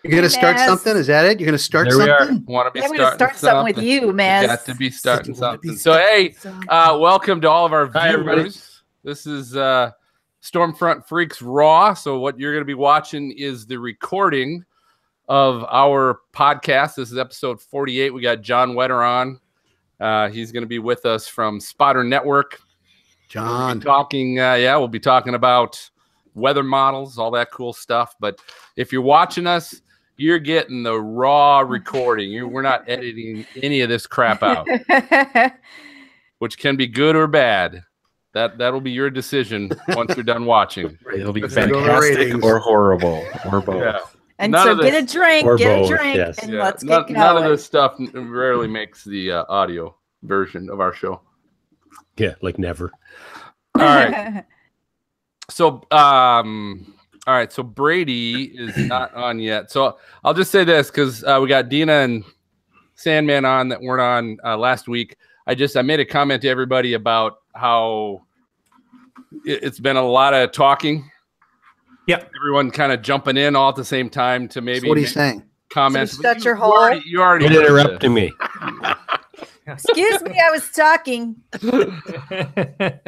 You're going to start something? Is that it? You're going to start something? Want to be start something with you, man. Got to be starting something. So, hey, welcome to all of our viewers. Hi, everybody. This is Stormfront Freaks Raw. So what you're going to be watching is the recording of our podcast. This is episode 48. We got John Wetter on. He's going to be with us from Spotter Network. John. We'll be talking about weather models, all that cool stuff. But if you're watching us, you're getting the raw recording. We're not editing any of this crap out, which can be good or bad. That'll be your decision once you're done watching. It'll be fantastic or horrible or both. Yeah. And so get a drink, yes. and let's get going. None of this stuff rarely makes the audio version of our show. Yeah, like never. All right. So, all right, so Brady is not on yet. So I'll just say this because we got Dina and Sandman on that weren't on last week. I made a comment to everybody about how it's been a lot of talking. Yep. Everyone kind of jumping in all at the same time to maybe. So what are you saying? Comments. So shut your hole. You already interrupted me. Excuse me, I was talking.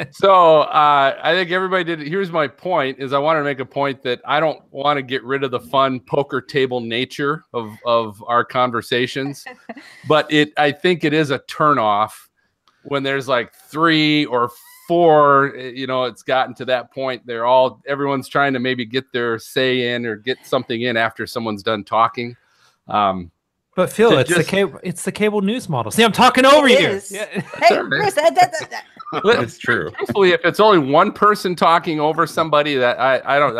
So I think everybody did. Here's my point: is I want to make a point that I don't want to get rid of the fun poker table nature of our conversations, but I think it is a turnoff when there's like 3 or 4. It's gotten to that point. Everyone's trying to maybe get their say in or get something in after someone's done talking. But Phil, it's the cable news model. See, I'm talking over you. Yeah. Hey, Chris, It's true. Hopefully, if it's only one person talking over somebody, that I don't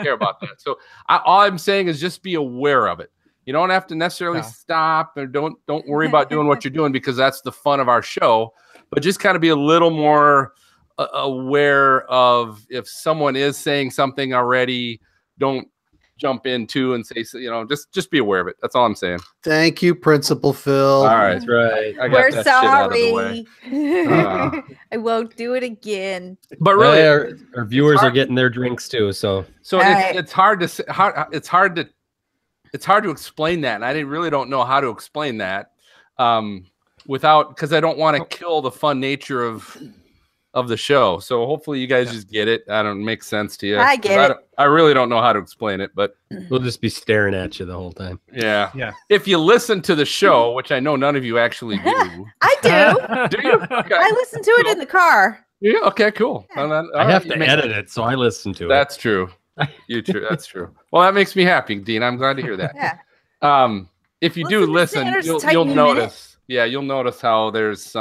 care about that. So all I'm saying is just be aware of it. You don't have to necessarily stop, or don't worry about doing what you're doing, because that's the fun of our show. But just kind of be a little more aware of if someone is saying something already. Don't jump into and say, just be aware of it. That's all I'm saying. Thank you, Principal Phil. All right. That's right. I got we're that shit out of the sorry. I won't do it again. But really, our viewers are getting their drinks too. So it's hard to say, it's hard to explain that, and I really don't know how to explain that because I don't want to kill the fun nature of the show. So hopefully you guys just get it. I don't make sense to you. I get it. I really don't know how to explain it, but we'll just be staring at you the whole time. Yeah. If you listen to the show, which I know none of you actually do. I do. Do you? Okay. I listen to it in the car. Yeah. Okay. Cool. I have to edit it, so I listen to it. That's true. That's true. Well, that makes me happy, Dean. I'm glad to hear that. Yeah. If you do listen, you'll notice. Yeah, you'll notice how there's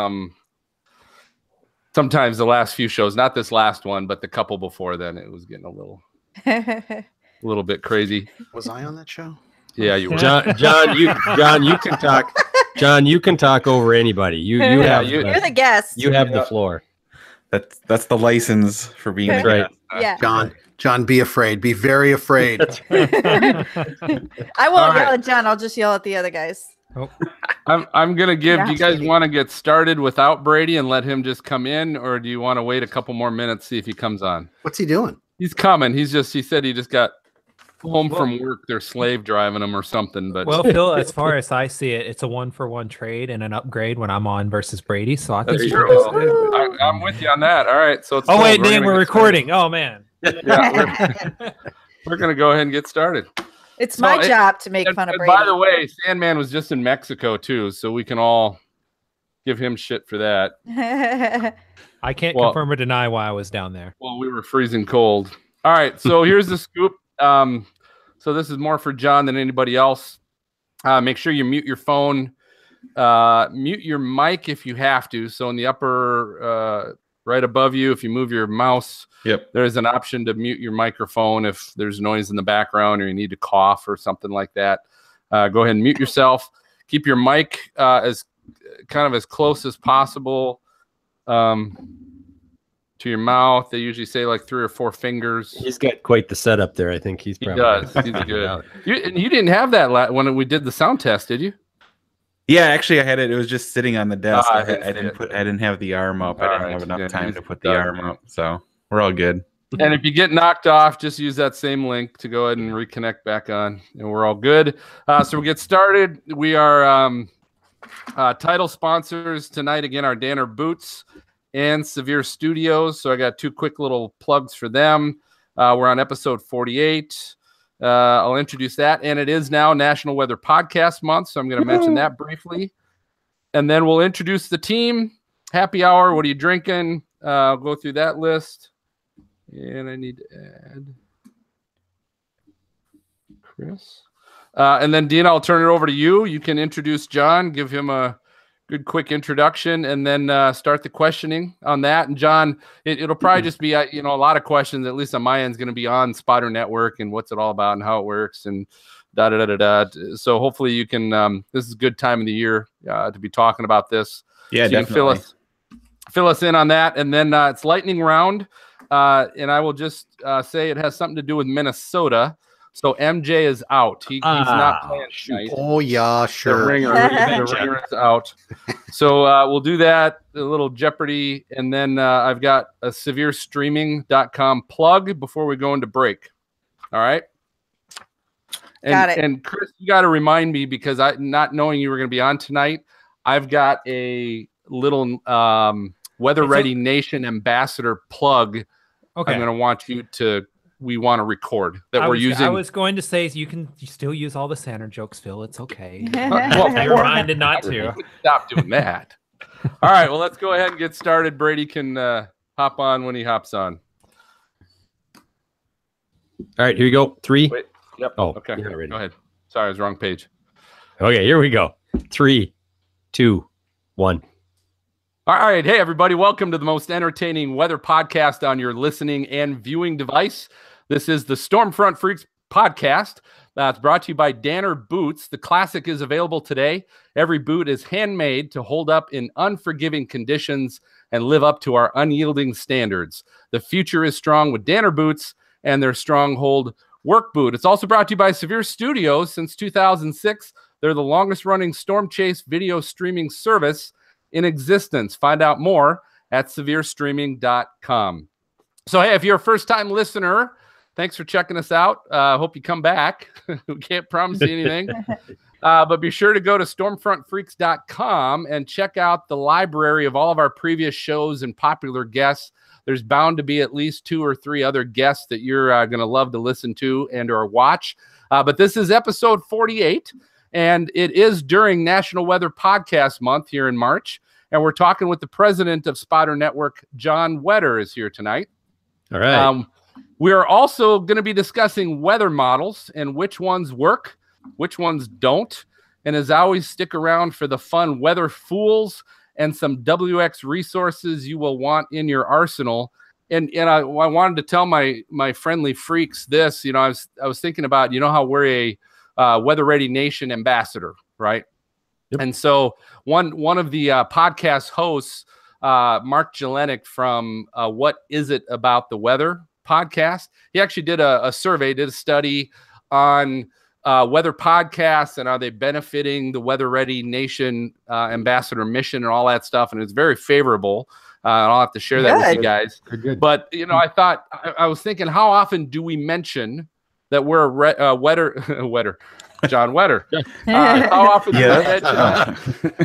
sometimes the last few shows, not this last one, but the couple before then, it was getting a little bit crazy. Was I on that show? Yeah, you were. John, you can talk. John, you can talk over anybody. You're the guest. You have the floor. That's the license for being the right. Yeah. John, be afraid. Be very afraid. I won't yell at John. I'll just yell at the other guys. Oh. I'm gonna give. Do you guys want to get started without Brady and let him just come in, or do you want to wait a couple more minutes, see if he comes on? What's he doing? He's coming. He said he just got home from work. They're slave driving him or something. But Phil, as far as I see it, it's a 1-for-1 trade and an upgrade when I'm on versus Brady. So I think I'm with you on that. All right. So Dan, we're recording. Started. Oh man. Yeah, we're gonna go ahead and get started. It's my job to make fun of Brady. By the way, Sandman was just in Mexico too, so we can all give him shit for that. I can't confirm or deny why I was down there. Well, we were freezing cold. All right, so here's the scoop. So this is more for John than anybody else. Make sure you mute your phone, mute your mic if you have to. So in the upper right above you, if you move your mouse, there's an option to mute your microphone if there's noise in the background or you need to cough or something like that. Go ahead and mute yourself. Keep your mic as close as possible to your mouth. They usually say like 3 or 4 fingers. He's got quite the setup there. I think he does. He's good. You didn't have that when we did the sound test, did you? Yeah, actually, I had it. It was just sitting on the desk. I didn't have the arm up. I didn't have enough time to put the arm up. So we're all good. And if you get knocked off, just use that same link to go ahead and reconnect back on, and we're all good. So we'll get started. We are title sponsors tonight. Again, our Danner Boots and Severe Studios. So I got two quick little plugs for them. We're on episode 48. I'll introduce that. And it is now National Weather Podcast Month, so I'm going to mention that briefly. And then we'll introduce the team. Happy hour. What are you drinking? I'll go through that list. And I need to add Chris. And then, Dean, I'll turn it over to you. You can introduce John, give him a good quick introduction, and then start the questioning on that. And, John, it'll probably just be, a lot of questions, at least on my end, is going to be on Spotter Network and what's it all about and how it works and da-da-da-da-da. So hopefully you can this is a good time of the year to be talking about this. Yeah, so you definitely. can fill us in on that. And then it's lightning round. And I will just say it has something to do with Minnesota. So MJ is out. He's not playing tonight. Oh, yeah, The sure. ringer is out. So we'll do that, a little Jeopardy. And then I've got a severestreaming.com plug before we go into break. All right. Got it. And Chris, you got to remind me, because not knowing you were going to be on tonight, I've got a little Weather Ready Nation ambassador plug. Okay. I'm going to want you to, we want to record that I we're was, using. I was going to say you still use all the Santa jokes, Phil. It's okay. Well, You're reminded not to. Stop doing that. All right. Well, let's go ahead and get started. Brady can hop on when he hops on. All right, here you go. 3. Wait. Yep. Oh, Okay. you're not ready. Go ahead. Sorry, I was wrong page. Okay, here we go. 3, 2, 1. All right. Hey, everybody. Welcome to the most entertaining weather podcast on your listening and viewing device. This is the Stormfront Freaks podcast. That's brought to you by Danner Boots. The classic is available today. Every boot is handmade to hold up in unforgiving conditions and live up to our unyielding standards. The future is strong with Danner Boots and their Stronghold work boot. It's also brought to you by Severe Studios. Since 2006, they're the longest running storm chase video streaming service in existence. Find out more at severestreaming.com. So, hey, if you're a first-time listener, thanks for checking us out. Hope you come back. We can't promise you anything. But be sure to go to stormfrontfreaks.com and check out the library of all of our previous shows and popular guests. There's bound to be at least 2 or 3 other guests that you're going to love to listen to and or watch. But this is episode 48. And it is during National Weather Podcast Month here in March. And we're talking with the president of Spotter Network, John Wetter, is here tonight. All right. We are also going to be discussing weather models and which ones work, which ones don't. And as always, stick around for the fun weather fools and some WX resources you will want in your arsenal. And I wanted to tell my friendly freaks this. I was thinking about, how we're a Weather Ready Nation ambassador, right? Yep. And so one of the podcast hosts, Mark Jelinek from What Is It About the Weather podcast, he actually did a survey, did a study on weather podcasts and are they benefiting the Weather Ready Nation ambassador mission and all that stuff, and it's very favorable. I'll have to share that with you guys. Good. But I thought I was thinking, how often do we mention that we're a John Wetter? How often do we mention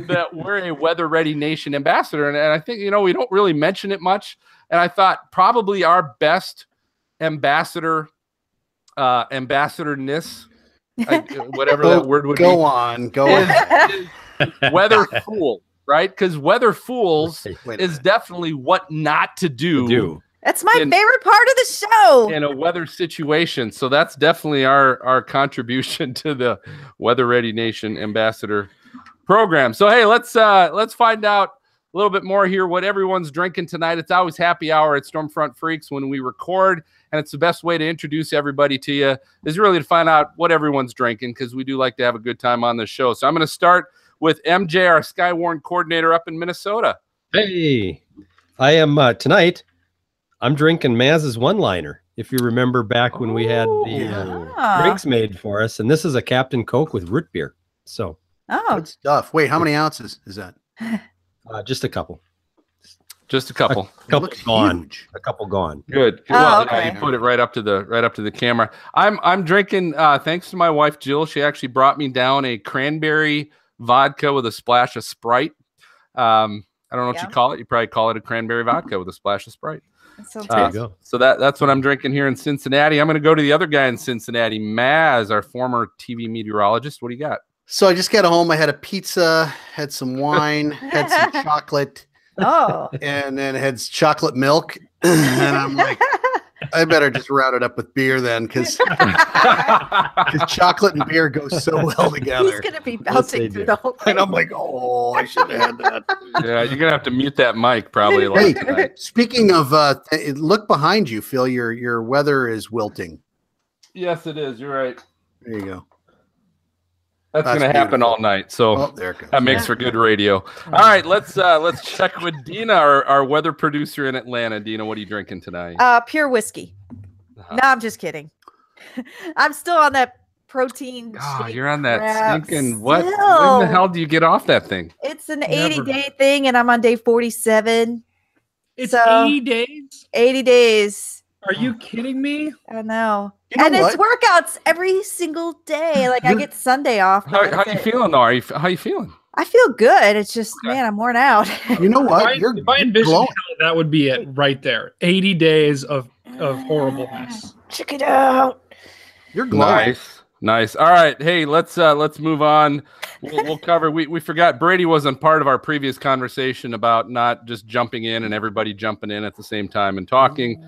that we're a Weather Ready Nation ambassador? And I think we don't really mention it much. And I thought probably our best ambassadorness, whatever that word would Go be, on. Go on. weather fool, right? Because weather fools Wait a is minute. definitely what not to do. That's my In- favorite part of the show. in a weather situation. So that's definitely our contribution to the Weather Ready Nation ambassador program. So hey, let's find out a little bit more here what everyone's drinking tonight. It's always happy hour at Stormfront Freaks when we record, and it's the best way to introduce everybody to you is really to find out what everyone's drinking, because we do like to have a good time on the show. So I'm going to start with MJ, our Skywarn coordinator up in Minnesota. Hey, I am tonight. I'm drinking Maz's one-liner. If you remember back when we had the drinks made for us, and this is a Captain Coke with root beer. So Oh, Good stuff. Wait, how many ounces is that? just a couple. Just a couple. A couple looks gone. huge. A couple gone. Good. Oh, Well, okay. yeah, you put it right up to the camera. I'm drinking. Thanks to my wife Jill, she actually brought me down a cranberry vodka with a splash of Sprite. I don't know what you call it. You probably call it a cranberry vodka with a splash of Sprite. That sounds There you good. go. So that's what I'm drinking here in Cincinnati. I'm going to go to the other guy in Cincinnati, Maz, our former TV meteorologist. What do you got? So I just got home. I had a pizza, had some wine, had some chocolate, Oh. and then had chocolate milk. And I'm like, I better just route it up with beer then, because chocolate and beer go so well He's together. gonna be they bouncing through do. the whole thing. And I'm like, oh, I should have had that. Yeah, you're gonna have to mute that mic probably. a lot Hey, tonight. speaking of, look behind you, Phil. Your weather is wilting. Yes, it is. You're right. There you go. That's That's gonna happen beautiful. all night. So Oh, there it goes. that makes for good radio. All right, let's check with Dina, our weather producer in Atlanta. Dina, what are you drinking tonight? Pure whiskey. Uh-huh. No, I'm just kidding. I'm still on that protein. Oh, shake you're on that crap stinking what? When still. the hell do you get off that thing? It's an Never. 80-day thing, and I'm on day 47. It's So- 80 days? 80 days. Are you kidding me? I know. You know And it's what? workouts every single day. Like I get Sunday off. but How that's you it. feeling though? How you feeling? I feel good. It's just, Okay. man, I'm worn out. You know If what? I, You're if I envision glowing. hell, that would be it right there. 80 days of horribleness. Check it out. You're glowing. Nice. All right. Hey, let's move on. We'll cover. We forgot Brady wasn't part of our previous conversation about not just jumping in and everybody jumping in at the same time and talking.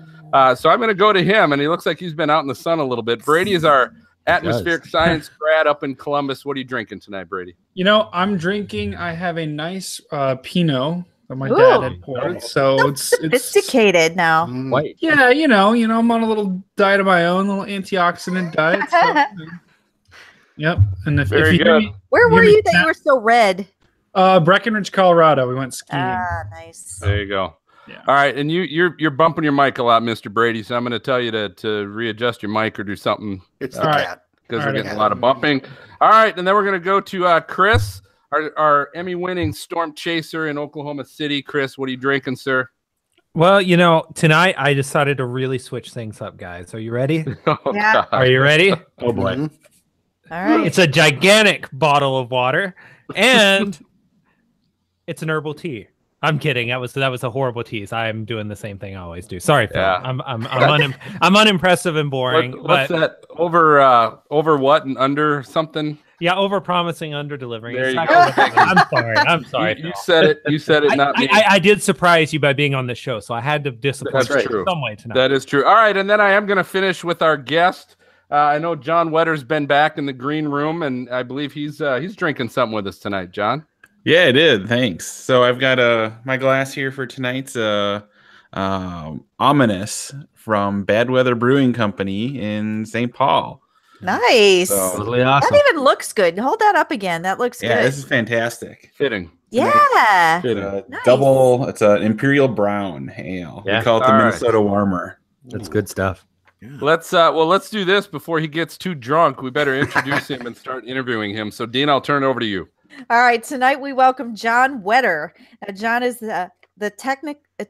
So I'm going to go to him, and he looks like he's been out in the sun a little bit. Brady is our atmospheric science grad up in Columbus. What are you drinking tonight, Brady? You know, I'm drinking. I have a nice Pinot that my Ooh. dad had poured. So it's Sophisticated now. Mm. White. yeah, you know, I'm on a little diet of my own, little antioxidant diet. So, yep. And if Very you hear good. me, Where Give were me you that that. you were so red? Breckenridge, Colorado, we went skiing. Ah, nice. There you go. Yeah. All right, and you're bumping your mic a lot, Mr. Brady. So I'm going to tell you to readjust your mic or do something It's the All right. cat. because All we're right, getting a okay. lot of bumping. All right, and then we're going to go to Chris, our Emmy-winning storm chaser in Oklahoma City. Chris, what are you drinking, sir? Well, tonight I decided to really switch things up, guys. Are you ready? Oh, Yeah. God. Are you ready? Oh boy. Mhm. All right. It's a gigantic bottle of water, and it's an herbal tea. I'm kidding. That was a horrible tease. I'm doing the same thing I always do. Sorry, Phil. Yeah. I'm unimpressive and boring. What's but that? Over what and under something? yeah, over promising, under delivering. There you go. I'm sorry. You Phil. said it. You said it, not me. I did surprise you by being on the show, so I had to disappoint That's you true. in some way tonight. That is true. All right, and then I am going to finish with our guest. I know John Wetter's been back in the green room, and I believe he's drinking something with us tonight. John. Yeah, I did. Thanks. So I've got my glass here for tonight's Ominous from Bad Weather Brewing Company in St. Paul. Nice. So, Totally awesome. That even looks good. Hold that up again. That looks yeah, good. this is fantastic. Fitting. Yeah. Fitting. Nice. It's an Imperial Brown Ale. Yeah. We call it the All right. Minnesota Warmer. That's good stuff. Let's do this before he ggets too drunk. We better introduce him and start interviewing him. So, Dean, I'll turn it over to you. All right. Tonight we welcome John Wetter. John is the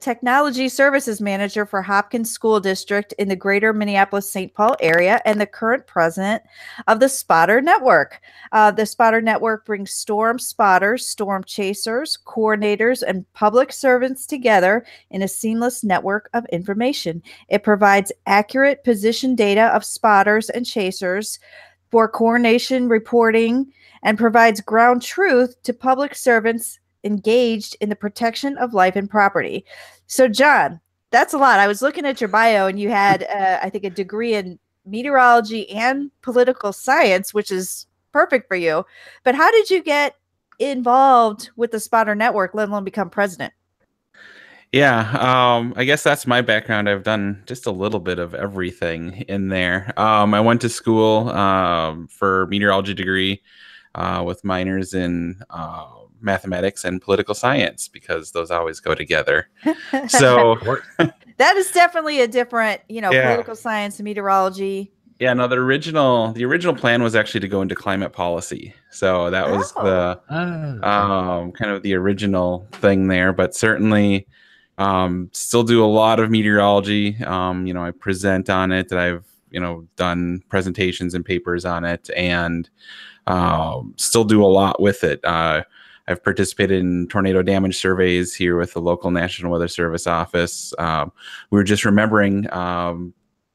technology services manager for Hopkins School District in the greater Minneapolis-St. Paul area and the current president of the Spotter Network. The Spotter Network brings storm spotters, storm chasers, coordinators, and public servants together in a seamless network of information. It provides accurate position data of spotters and chasers for coordination reporting and provides ground truth to public servants engaged in the protection of life and property. So, John, that's a lot. I was looking at your bio, and you had, I think, a degree in meteorology and political science, which is perfect for you. But how did you get involved with the Spotter Network, let alone become president? Yeah, I guess that's my background. I've done just a little bit of everything in there. I went to school for meteorology degree with minors in mathematics and political science because those always go together. So that is definitely a different, Yeah. political science and meteorology. yeah, no, the original plan was actually to go into climate policy. So that was Oh. the kind of the original thing there. But certainly Still do a lot of meteorology. I present on it. I've done presentations and papers on it, and still do a lot with it. I've participated in tornado damage surveys here with the local National Weather Service office. We were just remembering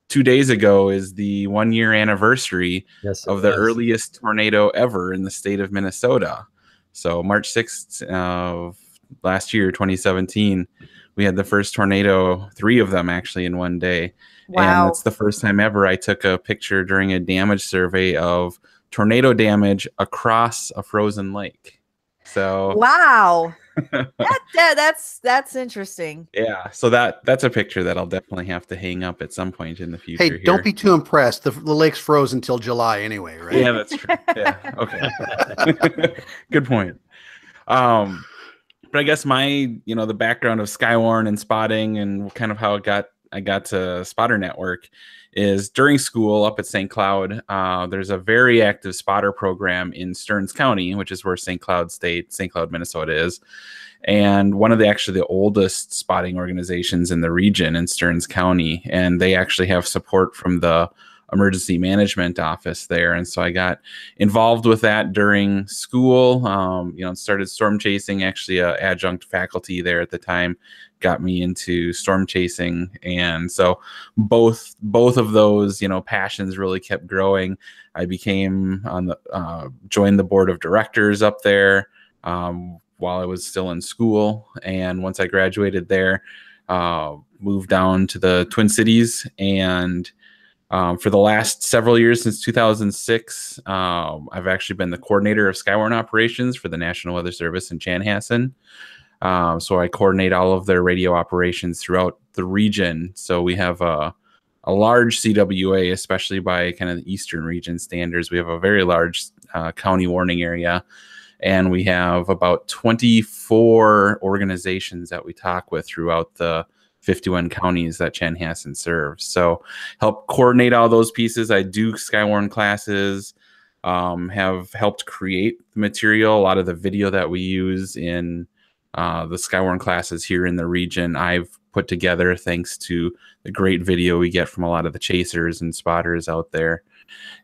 2 days ago is the 1-year anniversary of the earliest tornado ever in the state of Minnesota. So March 6th of last year, 2017, we had the first tornado, 3 of them actually in one day. Wow. And it's the first time ever I took a picture during a damage survey of tornado damage across a frozen lake. So wow. That's interesting. Yeah, so that's a picture that I'll definitely have to hang up at some point in the future. Hey, don't be too impressed. The lake's frozen until July anyway, right? Yeah, that's true. Yeah, okay. Good point. But I guess my, the background of Skywarn and spotting and kind of how I got to Spotter Network is during school up at St. Cloud. There's a very active spotter program in Stearns County, which is where St. Cloud, Minnesota is. And one of the oldest spotting organizations in the region in Stearns County. And they actually have support from the emergency management office there. And so I got involved with that during school, started storm chasing. Actually, adjunct faculty there at the time got me into storm chasing. And so both of those, passions really kept growing. I became joined the board of directors up there while I was still in school. And once I graduated there, moved down to the Twin Cities, and for the last several years, since 2006, I've actually been the coordinator of Skywarn operations for the National Weather Service in Chanhassen. So I coordinate all of their radio operations throughout the region. So we have a large CWA, especially by kind of the Eastern region standards. We have a very large county warning area, and we have about 24 organizations that we talk with throughout the 51 counties that Chanhassen serves. So help coordinate all those pieces. I do Skywarn classes, have helped create the material. A lot of the video that we use in the Skywarn classes here in the region, I've put together thanks to the great video we get from a lot of the chasers and spotters out there,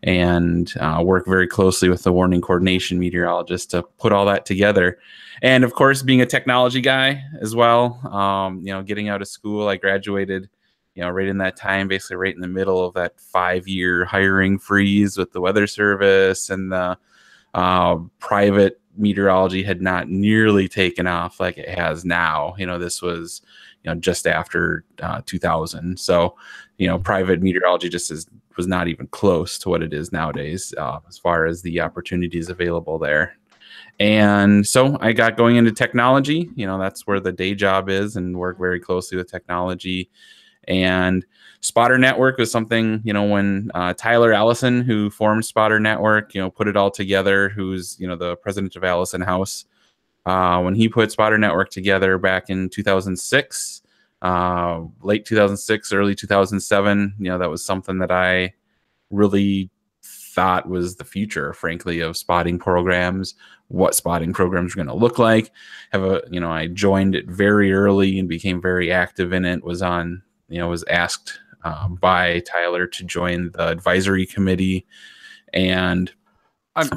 and work very closely with the warning coordination meteorologist to put all that together. And of course, being a technology guy as well, getting out of school, I graduated, right in that time, basically right in the middle of that 5-year hiring freeze with the Weather Service, and the private meteorology had not nearly taken off like it has now. This was, just after 2000. So, private meteorology was not even close to what it is nowadays as far as the opportunities available there. And so I got going into technology. That's where the day job is, and work very closely with technology. And Spotter Network was something, when Tyler Allison, who formed Spotter Network, put it all together, who's, the president of Allison House, when he put Spotter Network together back in 2006, late 2006, early 2007, that was something that I really thought was the future, frankly, of spotting programs, what spotting programs were going to look like. I joined it very early and became very active in it, was asked by Tyler to join the advisory committee, and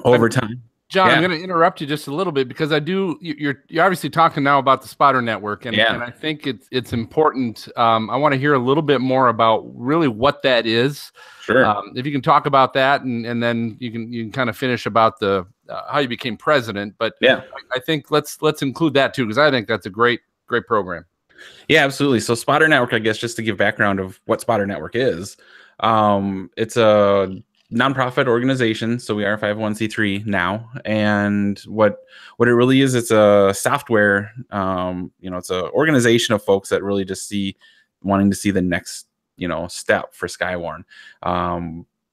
over time. John, Yeah. I'm going to interrupt you just a little bit, because you're obviously talking now about the Spotter Network, and I think it's important. I want to hear a little bit more about really what that is. Sure. If you can talk about that, and then you can kind of finish about the how you became president. But yeah, I think let's include that too, because I think that's a great program. Yeah, absolutely. So Spotter Network, I guess, just to give background of what Spotter Network is, it's a nonprofit organization. So we are 501c3 now. And what it really is, it's a software, it's an organization of folks that really just wanting to see the next, step for Skywarn.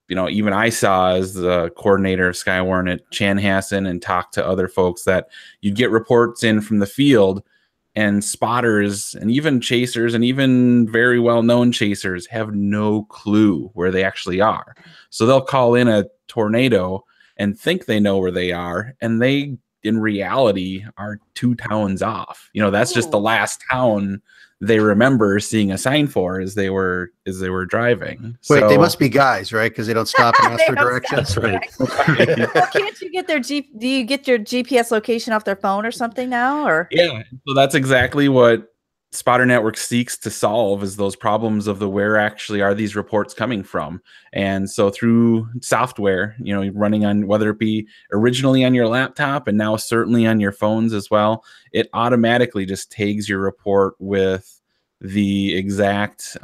Even I saw, as the coordinator of Skywarn at Chanhassen, and talked to other folks, that you'd get reports in from the field, and spotters and even chasers and even very well-known chasers have no clue where they actually are. So they'll call in a tornado and think they know where they are, and they, in reality, are 2 towns off. That's just the last town they remember seeing a sign for as they were driving. Wait, they So- must be guys, right? Because they don't stop and ask They for don't stop. directions. That's right. Well, can't you get their do you get your GPS location off their phone or something now? Or Yeah, so that's exactly what Spotter Network seeks to solve, is those problems of the where actually are these reports coming from. And so through software, running on, whether it be originally on your laptop and now certainly on your phones as well, it automatically just tags your report with the exact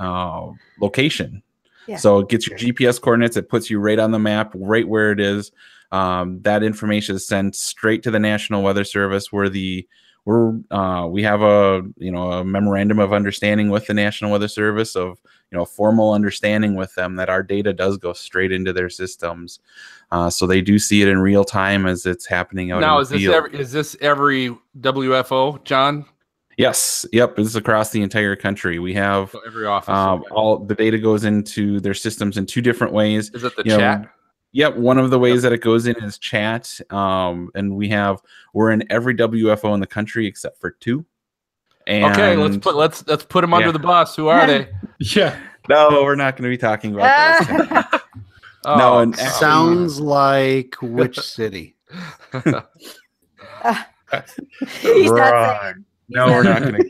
location. Yeah. So it gets your GPS coordinates, it puts you right on the map, right where it is. That information is sent straight to the National Weather Service, where we have a memorandum of understanding with the National Weather Service, of formal understanding with them that our data does go straight into their systems, so they do see it in real time as it's happening out Now, in the field. is this every WFO, John? Yes, yep, it's across the entire country. We have So every office. all the data goes into their systems in two different ways. Is it the you know, chat? Yep, one of the ways that it goes in is chat, and we're in every WFO in the country except for 2. And Okay, let's put them under Yeah. the bus. Who are they? Yeah. No, we're not going to be talking about those tonight. Oh, No, and actually- Sounds like which city? he's not saying. No, we're not going to.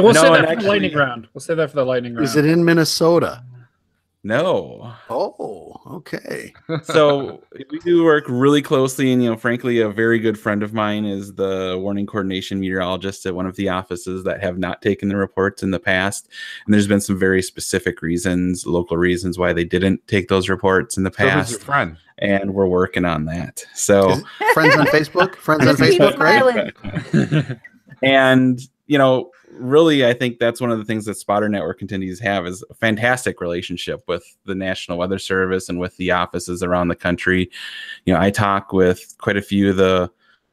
We'll No, save and that for the actually- lightning round. We'll save that for the lightning round. Is it in Minnesota? No. Oh, okay. So we do work really closely, and frankly, a very good friend of mine is the warning coordination meteorologist at one of the offices that have not taken the reports in the past. And there's been some very specific reasons, local reasons, why they didn't take those reports in the So who's past. your friend? And we're working on that. So. Is it friends on Facebook? Friends on Just keep Facebook, right? smiling. And really, I think that's one of the things that Spotter Network continues to have, is a fantastic relationship with the National Weather Service and with the offices around the country. I talk with quite a few of the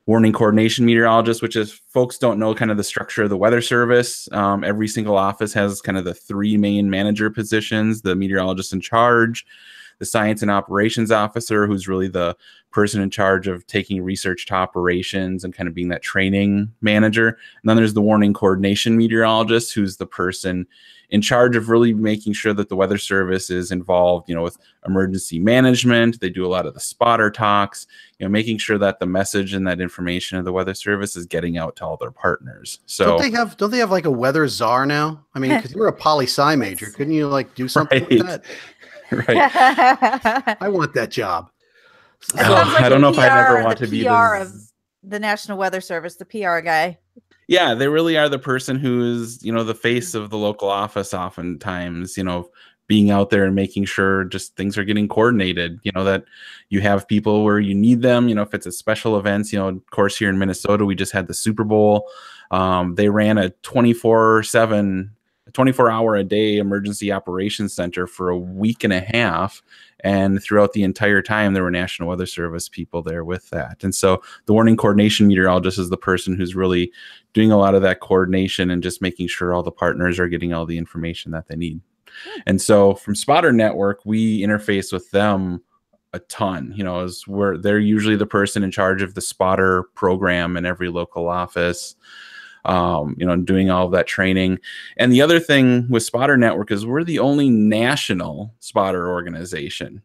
warning coordination meteorologists, which is, folks don't know kind of the structure of the Weather Service. Every single office has kind of the 3 main manager positions: the meteorologist in charge, the science and operations officer, who's really the person in charge of taking research to operations and kind of being that training manager. And then there's the warning coordination meteorologist, who's the person in charge of really making sure that the Weather Service is involved, with emergency management. They do a lot of the spotter talks, making sure that the message and that information of the Weather Service is getting out to all their partners. So Don't they have like a weather czar now? I mean, because you're a poli-sci major, couldn't you do something Right. with that? right. I want that job. It sounds like I don't the know if I'd PR ever want the to be PR of the. the National Weather Service, the PR guy. Yeah, they really are the person who is, the face of the local office oftentimes, being out there and making sure just things are getting coordinated, that you have people where you need them, if it's a special events, of course, here in Minnesota, we just had the Super Bowl. They ran a 24-hour-a-day emergency operations center for a week and a half. And throughout the entire time, there were National Weather Service people there with that. And so the warning coordination meteorologist is the person who's really doing a lot of that coordination and just making sure all the partners are getting all the information that they need. And so from Spotter Network, we interface with them a ton, as they're usually the person in charge of the spotter program in every local office. Doing all of that training. And the other thing with Spotter Network is we're the only national spotter organization.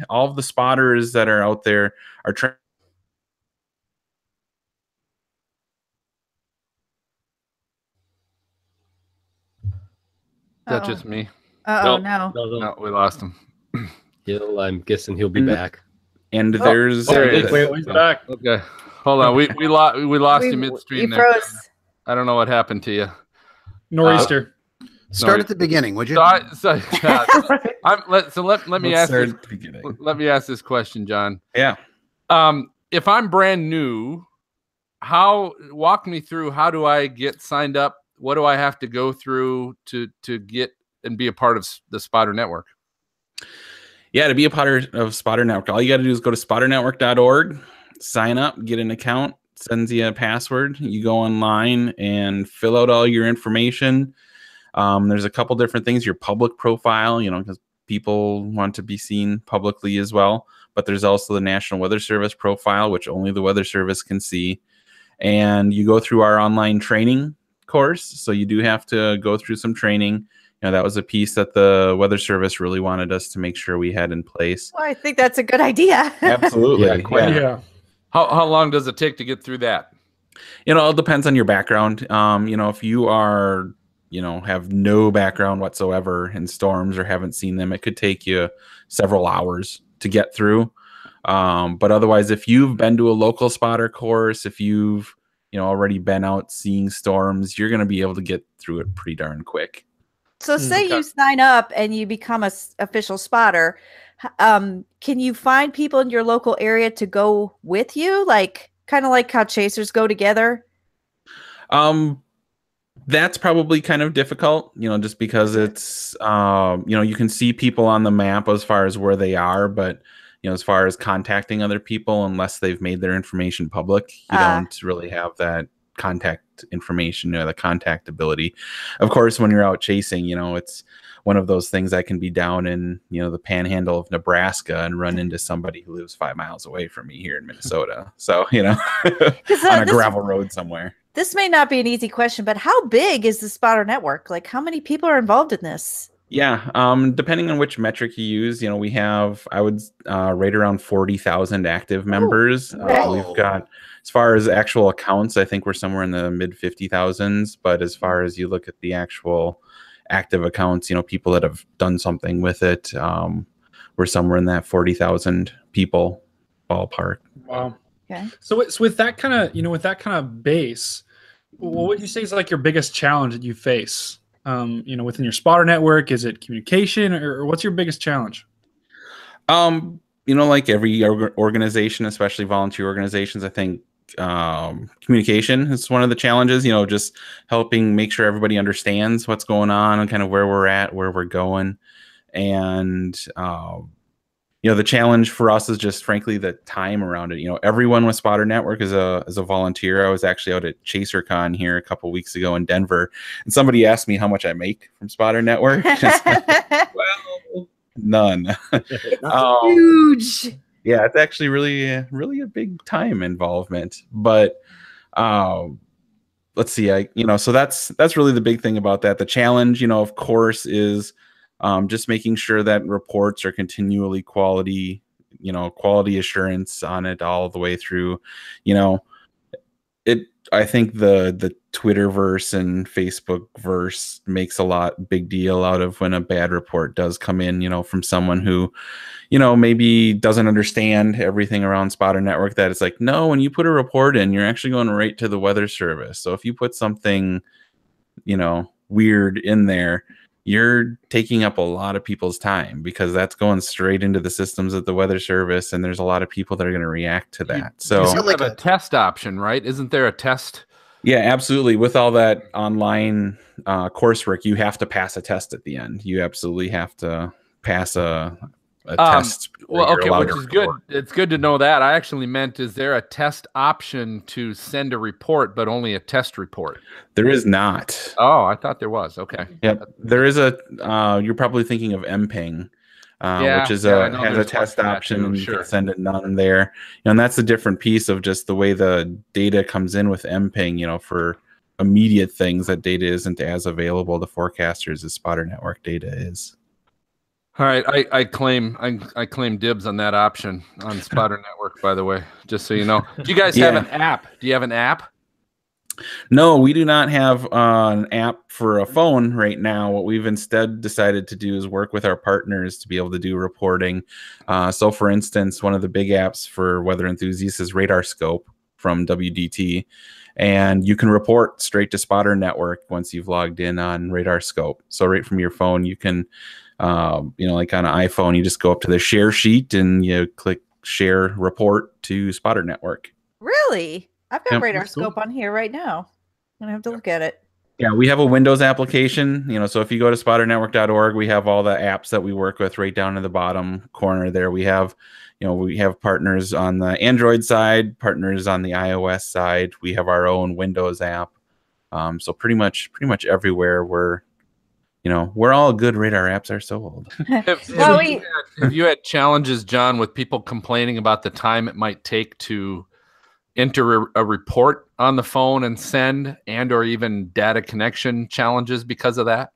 All of the spotters that are out there are trained. Is that just me? Oh No, no. no. No, we lost him. I'm guessing he'll be Mm. back. And there's there he is. Wait, back. Okay, hold on. We lost you We midstream there. froze. I don't know what happened to you. Nor'easter. Start at the beginning, would you? So let me Let's ask start this, at the beginning. let me ask this question, John. Yeah. If I'm brand new, walk me through, how do I get signed up? What do I have to go through to get and be a part of the Spotter Network? Yeah, to be a part of Spotter Network, all you got to do is go to spotternetwork.org, sign up, get an account, sends you a password. You go online and fill out all your information. There's a couple different things. Your public profile, because people want to be seen publicly as well. But there's also the National Weather Service profile, which only the Weather Service can see. And you go through our online training course, so you do have to go through some training. That was a piece that the Weather Service really wanted us to make sure we had in place. Well, I think that's a good idea. Absolutely. Yeah. How long does it take to get through that? It depends on your background. If you are, have no background whatsoever in storms or haven't seen them, it could take you several hours to get through. But otherwise, if you've been to a local spotter course, if you've, already been out seeing storms, you're going to be able to get through it pretty darn quick. So say you sign up and you become a official spotter. Can you find people in your local area to go with you? Kind of like how chasers go together? That's probably kind of difficult, just because it's, you can see people on the map as far as where they are, but, as far as contacting other people, unless they've made their information public, you don't really have that contact information or the contact ability. Of course, when you're out chasing, it's one of those things that can be down in, the panhandle of Nebraska and run into somebody who lives 5 miles away from me here in Minnesota. So, on a gravel road somewhere. This may not be an easy question, but how big is the spotter network? How many people are involved in this? Yeah. Depending on which metric you use, we have, I would rate around 40,000 active members. We've got, as far as actual accounts, I think we're somewhere in the mid 50,000s. But as far as you look at the actual active accounts, people that have done something with it, we're somewhere in that 40,000 people ballpark. Wow. Okay. So with that kind of base, what would you say is your biggest challenge that you face? Within your spotter network, is it communication, or what's your biggest challenge? Like every organization, especially volunteer organizations, I think communication is one of the challenges. Just helping make sure everybody understands what's going on and kind of where we're at, where we're going, and the challenge for us is just frankly the time around it. Everyone with Spotter Network is a volunteer. I was actually out at ChaserCon here a couple weeks ago in Denver, and somebody asked me how much I make from Spotter Network. Well, none. Huge. Yeah, it's actually really a big time involvement. But let's see, so that's really the big thing about that. The challenge, of course, is just making sure that reports are continually quality assurance on it all the way through. I think the Twitterverse and Facebookverse makes a big deal out of when a bad report does come in, from someone who, maybe doesn't understand everything around Spotter Network, that it's no, when you put a report in, you're actually going right to the Weather Service. So if you put something, weird in there, you're taking up a lot of people's time, because that's going straight into the systems of the Weather Service, and there's a lot of people that are going to react to that. So you have a test option, right? Isn't there a test? Yeah, absolutely. With all that online coursework, you have to pass a test at the end. You absolutely have to pass a test. Well, okay, which is good. It's good to know that. I actually meant, is there a test option to send a report, but only a test report? There is not. Oh, I thought there was. Okay. Yep. There is a, you're probably thinking of MPing, which is has a test option, and you can send it none there. And that's a different piece of just the way the data comes in with MPing, for immediate things. That data isn't as available to forecasters as Spotter Network data is. All right, I claim dibs on that option on Spotter Network, by the way, just so you know. Do you guys have an app? Do you have an app? No, we do not have an app for a phone right now. What we've instead decided to do is work with our partners to be able to do reporting. So for instance, one of the big apps for weather enthusiasts is RadarScope from WDT. And you can report straight to Spotter Network once you've logged in on RadarScope. So right from your phone, you can, like on an iPhone, you just go up to the share sheet and you click share report to Spotter Network. Really? I've got RadarScope on here right now. I'm going to have to look at it. Yeah, we have a Windows application, so if you go to spotternetwork.org, we have all the apps that we work with right down in the bottom corner there. We have, we have partners on the Android side, partners on the iOS side. We have our own Windows app. So pretty much everywhere we're all good radar apps are sold. Have you had challenges, John, with people complaining about the time it might take to enter a report on the phone and send, and or even data connection challenges because of that?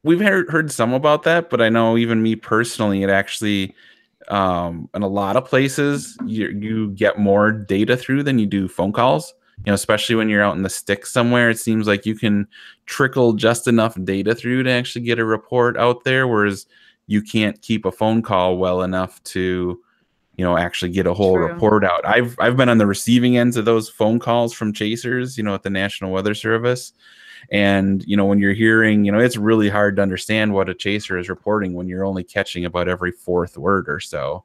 We've heard some about that, but I know even me personally, it actually in a lot of places you get more data through than you do phone calls. Especially when you're out in the sticks somewhere, it seems like you can trickle just enough data through to actually get a report out there, whereas you can't keep a phone call well enough to actually get a whole report out. I've been on the receiving ends of those phone calls from chasers, at the National Weather Service. And, when you're hearing, it's really hard to understand what a chaser is reporting when you're only catching about every fourth word or so.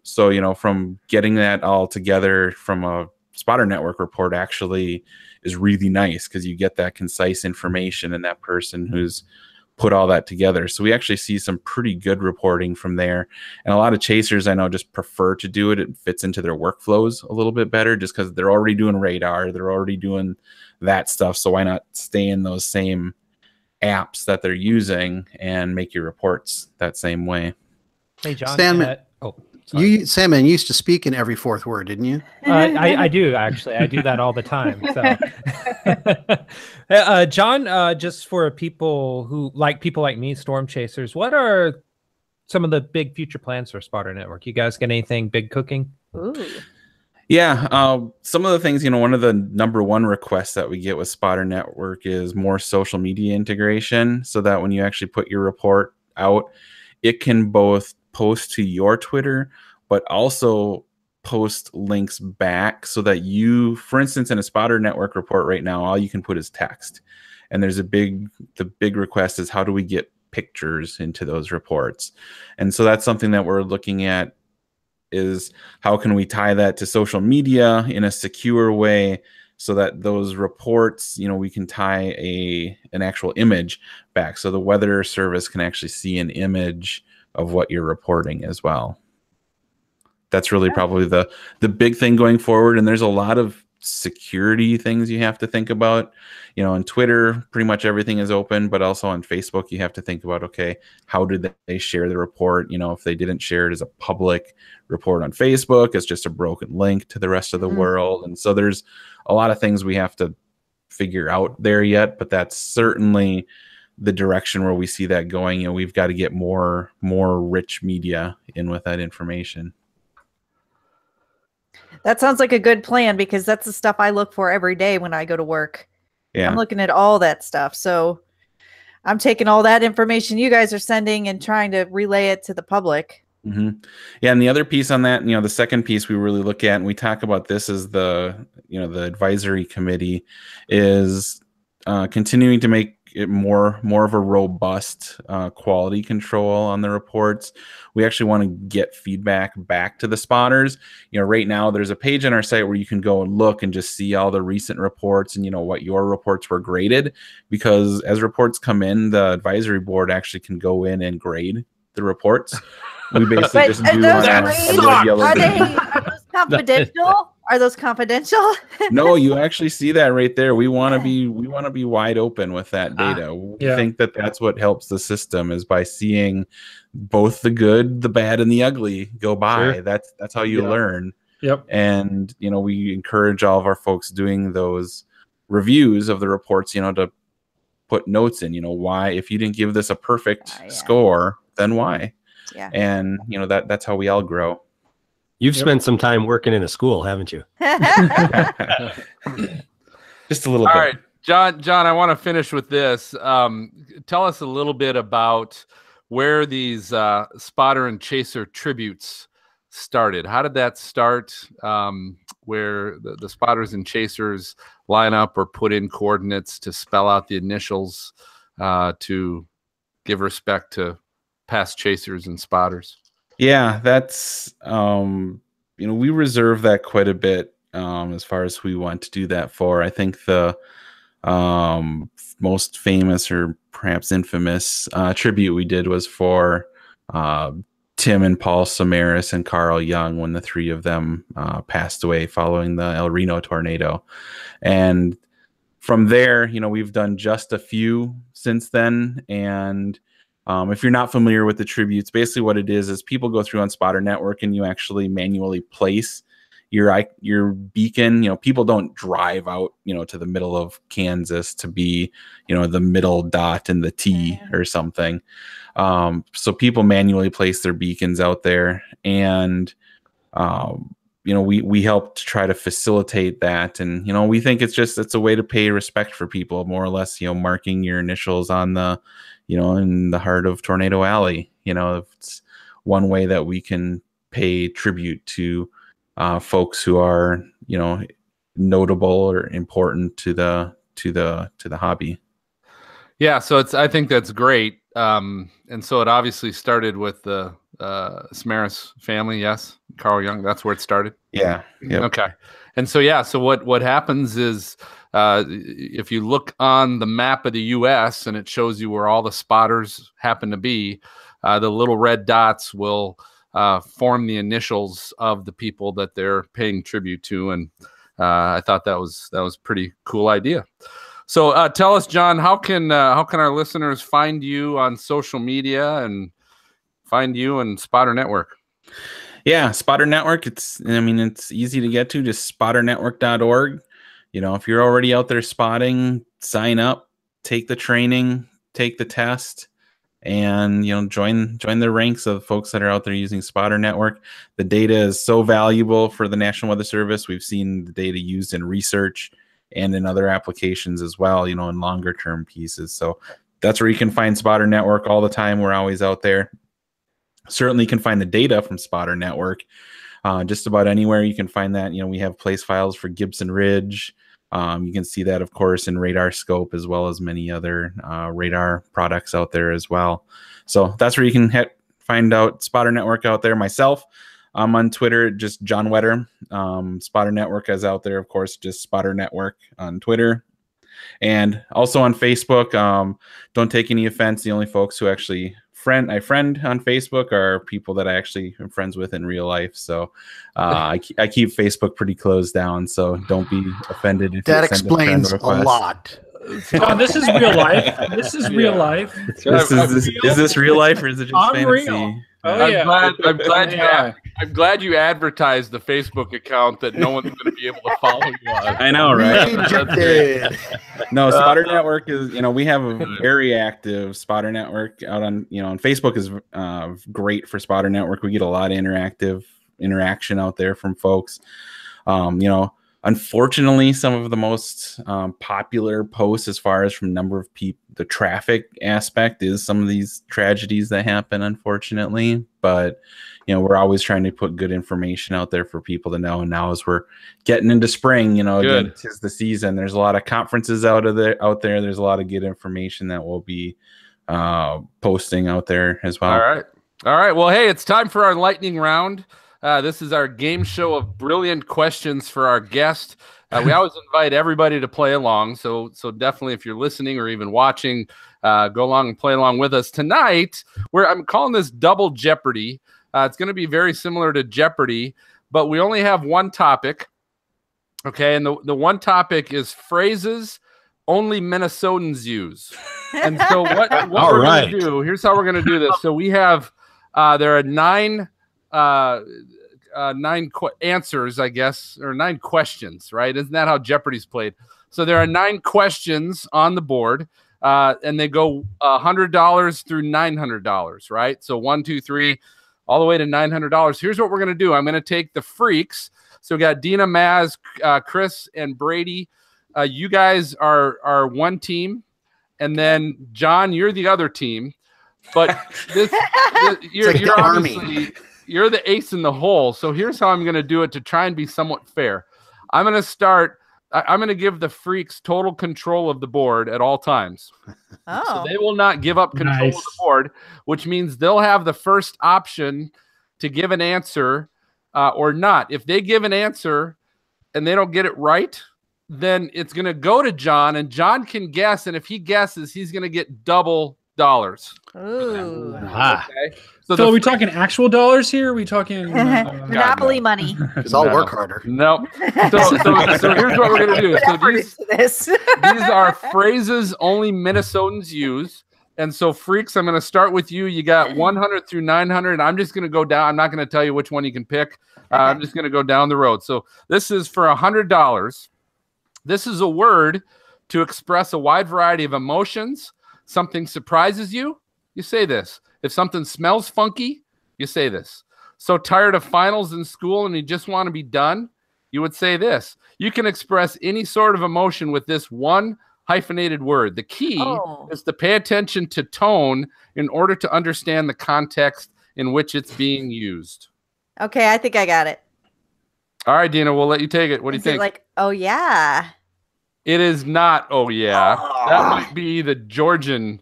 So, from getting that all together from a spotter network report actually is really nice, because you get that concise information and that person who's put all that together. So we actually see some pretty good reporting from there. And a lot of chasers I know just prefer to do it. It fits into their workflows a little bit better, just because they're already doing radar. They're already doing that stuff. So why not stay in those same apps that they're using and make your reports that same way? Hey, John. Sandman used to speak in every fourth word, didn't you? I do, actually. I do that all the time. So, John, just for people like me, storm chasers, what are some of the big future plans for Spotter Network? You guys got anything big cooking? Ooh. Yeah, some of the things, one of the number one requests that we get with Spotter Network is more social media integration, so that when you actually put your report out, it can both post to your Twitter, but also post links back, so that you, for instance, in a Spotter Network report right now, all you can put is text. And there's the big request is, how do we get pictures into those reports? And so that's something that we're looking at, is how can we tie that to social media in a secure way, so that those reports, we can tie an actual image back, so the weather service can actually see an image of what you're reporting as well. That's really probably the big thing going forward. And there's a lot of security things you have to think about. On Twitter, pretty much everything is open, but also on Facebook, you have to think about, okay, how did they share the report? If they didn't share it as a public report on Facebook, it's just a broken link to the rest of the world. And so there's a lot of things we have to figure out there yet, but that's certainly the direction where we see that going. We've got to get more rich media in with that information. That sounds like a good plan, because that's the stuff I look for every day when I go to work. Yeah. I'm looking at all that stuff. So I'm taking all that information you guys are sending and trying to relay it to the public. Mm-hmm. Yeah. And the other piece on that, the second piece we really look at, and we talk about this as the advisory committee, is continuing to make it more of a robust quality control on the reports. We actually want to get feedback back to the spotters. Right now there's a page on our site where you can go and look and just see all the recent reports and what your reports were graded, because as reports come in, the advisory board actually can go in and grade the reports. We basically just do are those confidential? Are those confidential? No, you actually see that right there. We want to be wide open with that data. We think that that's what helps the system, is by seeing both the good, the bad, and the ugly go by. Sure. That's how you learn. Yep. And we encourage all of our folks doing those reviews of the reports, to put notes in. Why, if you didn't give this a perfect score, then why? Yeah. And that's how we all grow. You've spent some time working in a school, haven't you? Just a little bit. All right, John, I want to finish with this. Tell us a little bit about where these spotter and chaser tributes started. How did that start? Where the spotters and chasers line up or put in coordinates to spell out the initials to give respect to past chasers and spotters. Yeah, that's we reserve that quite a bit as far as who we want to do that for. I think the most famous, or perhaps infamous, tribute we did was for Tim and Paul Samaras and Carl Young, when the three of them passed away following the El Reno tornado. And from there, we've done just a few since then, and If you're not familiar with the tributes, basically what it is people go through on Spotter Network and you actually manually place your beacon. You know, people don't drive out, you know, to the middle of Kansas to be, you know, the middle dot in the T or something. So people manually place their beacons out there, and you know, we help to try to facilitate that. And, you know, we think it's a way to pay respect for people, more or less, you know, marking your initials on the, you know, in the heart of Tornado Alley. You know, it's one way that we can pay tribute to folks who are, you know, notable or important to the hobby. Yeah, so I think that's great. And so it obviously started with the Samaras family. Yes, Carl Young. That's where it started. Yeah. Yep. Okay. And so so what happens is if you look on the map of the U.S. and it shows you where all the spotters happen to be, the little red dots will form the initials of the people that they're paying tribute to. And I thought that was pretty cool idea. So tell us, John, how can our listeners find you on social media and find you and Spotter Network? Yeah, Spotter Network. It's easy to get to, just spotternetwork.org. You know, if you're already out there spotting, sign up, take the training, take the test, and, you know, join the ranks of folks that are out there using Spotter Network. The data is so valuable for the National Weather Service. We've seen the data used in research and in other applications as well, you know, in longer term pieces. So that's where you can find Spotter Network all the time. We're always out there. Certainly can find the data from Spotter Network just about anywhere. You can find that. You know, we have place files for Gibson Ridge. You can see that, of course, in Radar Scope, as well as many other radar products out there as well. So that's where you can find out Spotter Network out there. Myself, I'm on Twitter, just John Wetter. Spotter Network is out there, of course, just Spotter Network on Twitter. And also on Facebook. Don't take any offense. The only folks who actually I friend on Facebook are people that I actually am friends with in real life. So I keep Facebook pretty closed down. So don't be offended if that you send explains a friend request. a lot. Oh, this is real life. This is real life. Is this real life or is it just fantasy? Unreal. Oh, yeah. I'm glad you advertised the Facebook account that no one's going to be able to follow you on. I know, right? Rejected. No, Spotter Network is, you know, we have a very active Spotter Network out on, you know, and Facebook is great for Spotter Network. We get a lot of interaction out there from folks. You know, unfortunately, some of the most popular posts as far as from number of people, the traffic aspect is some of these tragedies that happen, unfortunately. But, you know, we're always trying to put good information out there for people to know. And now as we're getting into spring, you know, again, it's the season. There's a lot of conferences out there. There's a lot of good information that we'll be posting out there as well. All right. Well, hey, it's time for our lightning round. This is our game show of brilliant questions for our guest. We always invite everybody to play along. So definitely, if you're listening or even watching, go along and play along with us. Tonight, I'm calling this Double Jeopardy. It's going to be very similar to Jeopardy, but we only have one topic. Okay, and the one topic is phrases only Minnesotans use. And so what we're going to do, here's how we're going to do this. So we have, there are nine answers, I guess, or 9 questions, right? Isn't that how Jeopardy's played? So there are 9 questions on the board, and they go $100 through $900, right? So 1, 2, 3, all the way to $900. Here's what we're going to do. I'm going to take the freaks. So we got Dina, Maz, Chris, and Brady. You guys are one team, and then John, you're the other team. But you're obviously you're the ace in the hole. So here's how I'm going to do it to try and be somewhat fair. I'm going to start. I'm going to give the freaks total control of the board at all times. Oh. So they will not give up control of the board, which means they'll have the first option to give an answer or not. If they give an answer and they don't get it right, then it's going to go to John, and John can guess. And if he guesses, he's going to get double dollars. Ooh. Okay. So are we talking actual dollars here? Or are we talking Monopoly money? Because I'll work harder. No. So here's what we're going to do. So these are phrases only Minnesotans use, And so, Freaks, I'm going to start with you. You got 100 through 900. And I'm just going to go down. I'm not going to tell you which one you can pick. I'm just going to go down the road. So this is for $100. This is a word to express a wide variety of emotions. Something surprises you, you say this. If something smells funky, you say this. So tired of finals in school and you just want to be done, you would say this. You can express any sort of emotion with this one hyphenated word. The key is to pay attention to tone in order to understand the context in which it's being used. Okay, I think I got it. All right, Dina, we'll let you take it. What do you think? Like, oh yeah. It is not, oh yeah. That might be the Georgian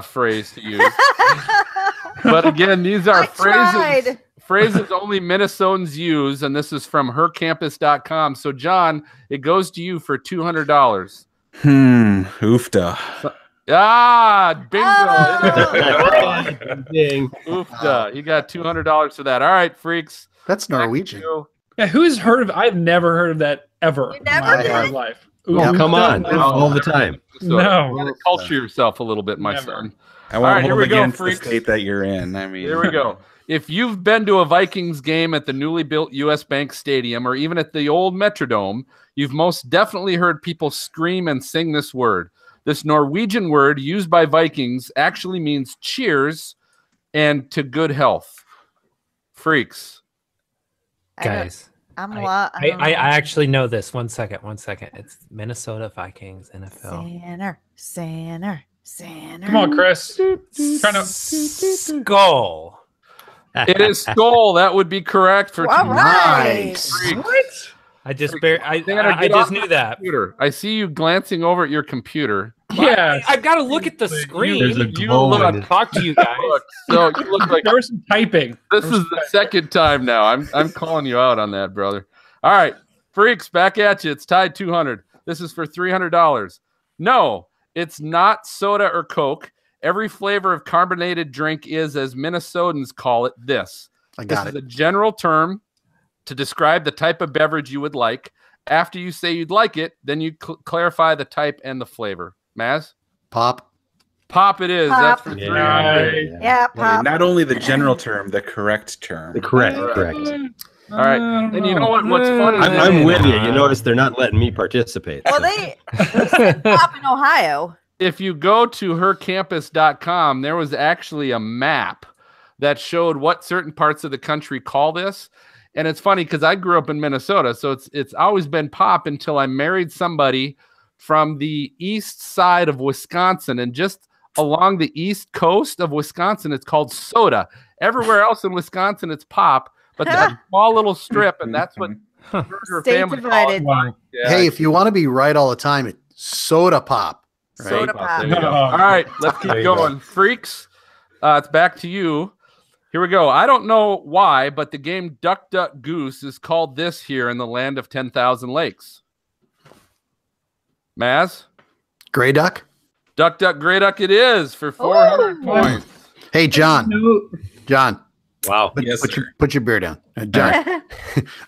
phrase to use. But again, these are phrases only Minnesotans use, and this is from hercampus.com. So, John, it goes to you for $200. Oofda. Bingo. Ding. Oofda. You got $200 for that. All right, Freaks. That's Norwegian. Yeah, who's heard of? I've never heard of that ever You never in my did? entire life. Oh, come on. No. All the time. So No. you gotta culture yourself a little bit, my Never. son. I won't right, here hold we go, against the freaks. state that you're in. I mean, Here we go. If you've been to a Vikings game at the newly built U.S. Bank Stadium or even at the old Metrodome, you've most definitely heard people scream and sing this word. This Norwegian word used by Vikings actually means cheers and to good health. Freaks. Guys, I I actually know this. One second. It's Minnesota Vikings NFL. Sinner. Come on, Chris. Trying to. Skull. It is skull. That would be correct for All right. Nice. Freaks. I just Tanner, I get just off knew the that. Computer. I see you glancing over at your computer. Yeah. I've got to look at the screen. There's a You glow look in it. Talk to you guys. Look, so you look like There was some typing. this is the second time now. I'm calling you out on that, brother. All right, Freaks, back at you. It's tied 200. This is for $300. No, it's not soda or Coke. Every flavor of carbonated drink is, as Minnesotans call it, this. I This got is it. a general term to describe the type of beverage you would like. After you say you'd like it, then you clarify the type and the flavor. Maz? Pop. Pop it is. Pop. That's for Yeah. 300. Yeah, pop. not only the general term, the correct term. Correct. All right. And you know what? What's funny? I'm with you. You notice they're not letting me participate. Well, they said pop in Ohio. If you go to hercampus.com, there was actually a map that showed what certain parts of the country call this. And it's funny because I grew up in Minnesota, so it's always been pop until I married somebody from the east side of Wisconsin. And just along the east coast of Wisconsin, it's called soda. Everywhere else in Wisconsin, it's pop. But that small little strip, and that's what her State family divided. called it. Yeah, Hey, if you want to be right all the time, it's soda pop. Right? Soda pop. There you go. All right, let's keep going. Freaks, it's back to you. Here we go. I don't know why, but the game Duck, Duck, Goose is called this here in the land of 10,000 lakes. Maz? Gray duck. Duck, Duck, Gray Duck it is for 400 Ooh. points. Hey, John. John. Wow. Yes, Put your beer down. John.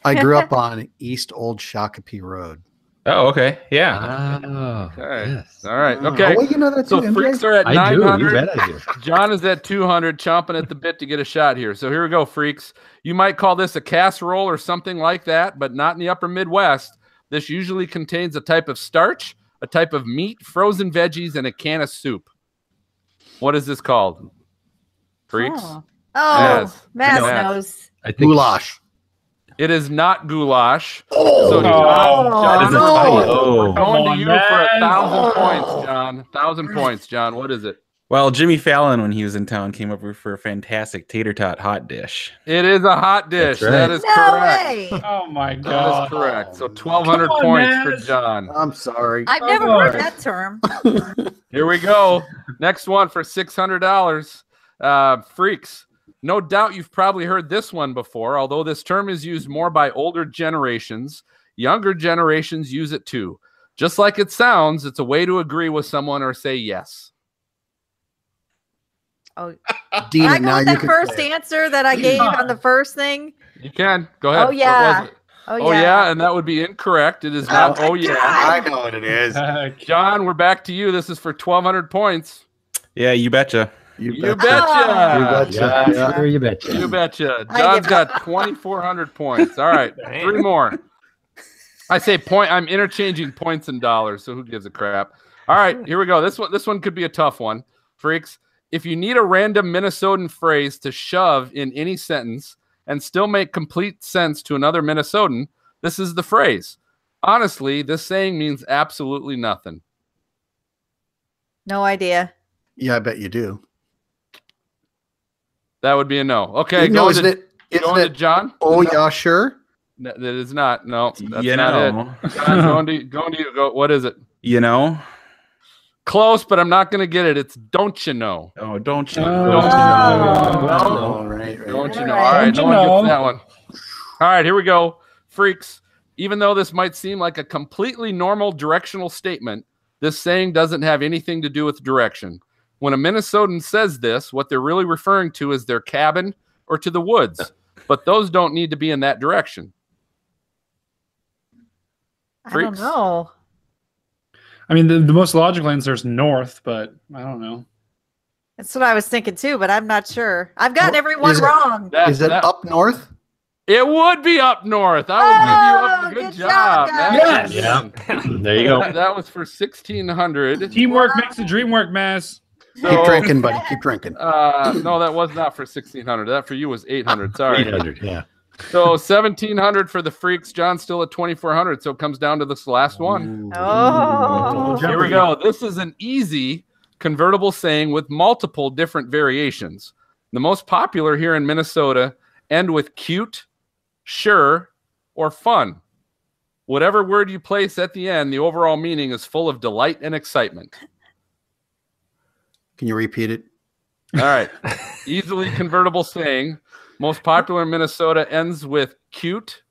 I grew up on East Old Shakopee Road. Oh, okay. Yeah. Oh, Okay. yes. All right. Oh, Okay. well, you know that So too, MJ. Freaks are at I do. You 900. bet I do. John is at 200, chomping at the bit to get a shot here. So here we go, Freaks. You might call this a casserole or something like that, but not in the upper Midwest. This usually contains a type of starch, a type of meat, frozen veggies, and a can of soup. What is this called? Freaks? Oh, Yes. Mass Yes. knows. I think Goulash. It is not goulash. Oh, So John, Is it we're tight? going to on, you man. for 1,000 points, John. 1,000 points, John. What is it? Well, Jimmy Fallon, when he was in town, came up with for a fantastic tater tot hot dish. It is a hot dish. That's right. That is No correct. way. Oh my That is god. correct. So 1,200 Come on, points Maz. for John. I'm sorry. I've never Oh, heard boy. that term. Here we go. Next one for $600. Freaks. No doubt you've probably heard this one before, although this term is used more by older generations. Younger generations use it too. Just like it sounds, it's a way to agree with someone or say yes. Oh, Dina, can I go now with you that can first say it. answer that I gave on the first thing? You can. Go ahead. Oh, yeah. What was it? Oh, Oh, yeah. yeah, and that would be incorrect. It is not. Oh, yeah. I know what it is. John, we're back to you. This is for 1,200 points. Yeah, you betcha. You betcha. betcha. You betcha. Yeah, sure, you betcha. You betcha. I John's give got 2,400 points. All right, Damn. 3 more. I say point. I'm interchanging points and dollars, so who gives a crap? All right, here we go. This one could be a tough one, freaks. If you need a random Minnesotan phrase to shove in any sentence and still make complete sense to another Minnesotan, this is the phrase. Honestly, this saying means absolutely nothing. No idea. Yeah, I bet you do. That would be a no. Okay, No, going isn't to, it? Isn't going to it? John. Oh, yeah, sure. No, that is not. No, that's You not know. it. John, going to you. Go. What is it? You know? Close, but I'm not going to get it. It's don't you know? Oh, don't you? Oh. Don't you know? Oh, right. Don't you All know? right. All right, Don't no you one know? gets that one. All right, here we go, freaks. Even though this might seem like a completely normal directional statement, this saying doesn't have anything to do with direction. When a Minnesotan says this, what they're really referring to is their cabin or to the woods, but those don't need to be in that direction. I don't Freaks. know. I mean, the most logical answer is north, but I don't know. That's what I was thinking too, but I'm not sure. I've gotten Well, everyone is it- wrong. Is it up north? It would be up north. I would give you a good good job, job. guys. Yes. Yeah. There you go. That was for 1,600. Teamwork makes the dream work, Mass. So, Keep drinking, buddy. Keep drinking. no, that was not for 1,600. That for you was 800. Sorry. 800. Yeah. So 1,700 for the freaks. John's still at 2,400. So it comes down to this last one. Oh. Here we go. This is an easy convertible saying with multiple different variations. The most popular here in Minnesota end with cute, sure, or fun. Whatever word you place at the end, the overall meaning is full of delight and excitement. Can you repeat it? All right. Easily convertible saying. Most popular in Minnesota ends with cute,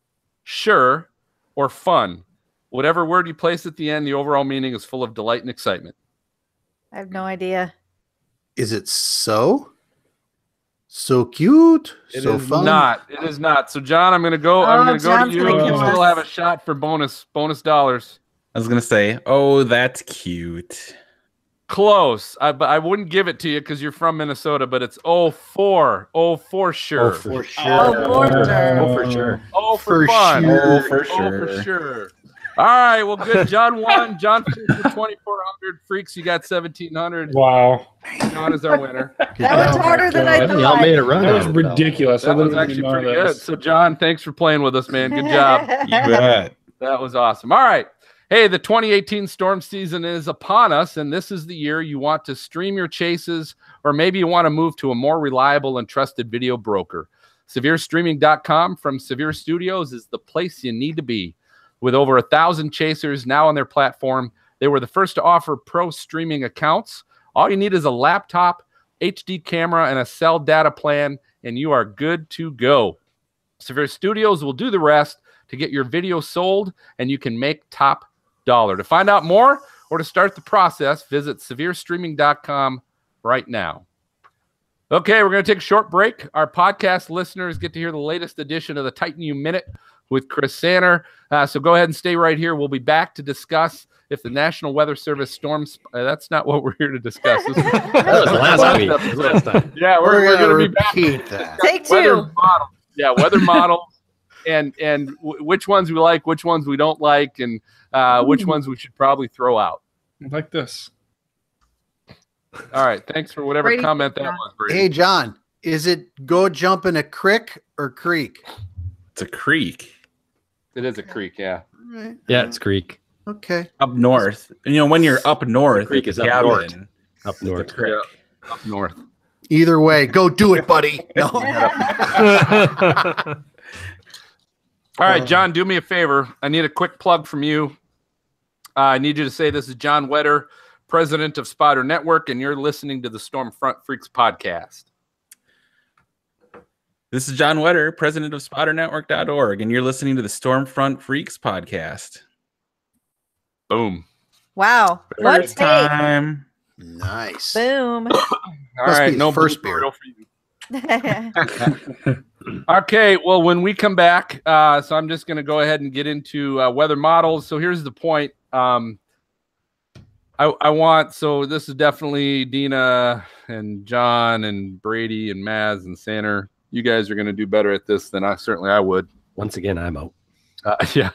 sure, or fun. Whatever word you place at the end, the overall meaning is full of delight and excitement. I have no idea. Is it so? So cute. It so is fun. not. It is not. So, John, I'm going to go. I'm Oh, going to go John's to you. gonna You kill still us. have a shot for bonus dollars. I was gonna say, oh, that's cute. Close. I wouldn't give it to you because you're from Minnesota, but it's 04. Oh, for sure. Oh, for sure. Oh, for sure. Oh, for sure. Oh, For fun. sure. Oh, for Oh, sure. for sure. All right. Well, good. John won. John finished with 2,400. Freaks, you got 1,700. Wow. John is our winner. Good That was job. harder than I Y'all thought. made a run. That was out of it, though. ridiculous. That I was didn't actually even know pretty good. this. So, John, thanks for playing with us, man. Good job. You bet. That was awesome. All right. Hey, the 2018 storm season is upon us, and this is the year you want to stream your chases, or maybe you want to move to a more reliable and trusted video broker. SevereStreaming.com from Severe Studios is the place you need to be. With over 1,000 chasers now on their platform, they were the first to offer pro streaming accounts. All you need is a laptop, HD camera, and a cell data plan, and you are good to go. Severe Studios will do the rest to get your video sold, and you can make top dollar. To find out more or to start the process, visit SevereStreaming.com right now. Okay, we're going to take a short break. Our podcast listeners get to hear the latest edition of the Titan U Minute with Chris Sanner. So go ahead and stay right here. We'll be back to discuss if the National Weather Service storms. That's not what we're here to discuss. This is- That was last week. Last time. yeah, we're We're going gonna to be back. repeat that. Take Weather two. models. Yeah, weather models. And which ones we like, which ones we don't like, and which ones we should probably throw out. Like this. All right. Thanks for whatever Brady, comment that yeah. was, Brady. Hey, John, is it go jump in a crick or creek? It's a creek It is a creek, yeah. All right. Yeah, it's Creek. Okay. up north. You know, when you're up north, creek is up cabin, north. Up it's a north. creek. Yeah, up north. Either way, go do it, buddy. No. All right, John, do me a favor. I need a quick plug from you. I need you to say this is John Wetter, president of Spotter Network, and you're listening to the Stormfront Freaks podcast. This is John Wetter, president of SpotterNetwork.org, and you're listening to the Stormfront Freaks podcast. Boom. Wow. One First take. time. Nice. Boom. All Must right, be no his first blue beer. for you. Okay, well, when we come back, so I'm just going to go ahead and get into weather models. So here's the point. I want, so this is definitely Dina and John and Brady and Maz and Sander. You guys are going to do better at this than I would. Once again, I'm out. Yeah.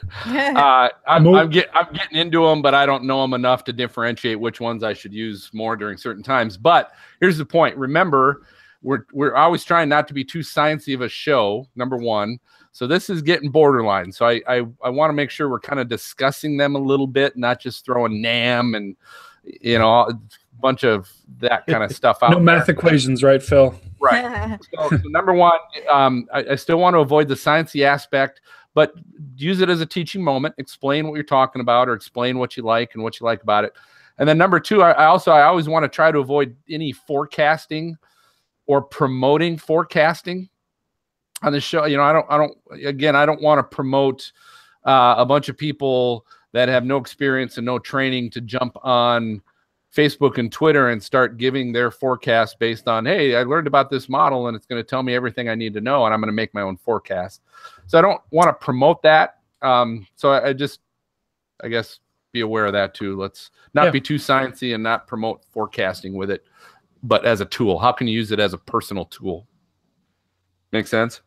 I'm getting into them, but I don't know them enough to differentiate which ones I should use more during certain times. But here's the point. Remember, we're always trying not to be too sciencey of a show, number one. So this is getting borderline. So I want to make sure we're kind of discussing them a little bit, not just throwing NAM and, you know, a bunch of that kind of stuff out. No math equations, right, Phil? Right. So number one, I still want to avoid the sciencey aspect, but use it as a teaching moment. Explain what you're talking about, or explain what you like and what you like about it. And then number two, I always want to try to avoid any forecasting or promoting forecasting on the show. You know, I don't want to promote a bunch of people that have no experience and no training to jump on Facebook and Twitter and start giving their forecast based on, hey, I learned about this model and it's going to tell me everything I need to know, and I'm going to make my own forecast. So I don't want to promote that. So I guess be aware of that too. Let's not be too sciencey and not promote forecasting with it, but as a tool. How can you use it as a personal tool? Make sense?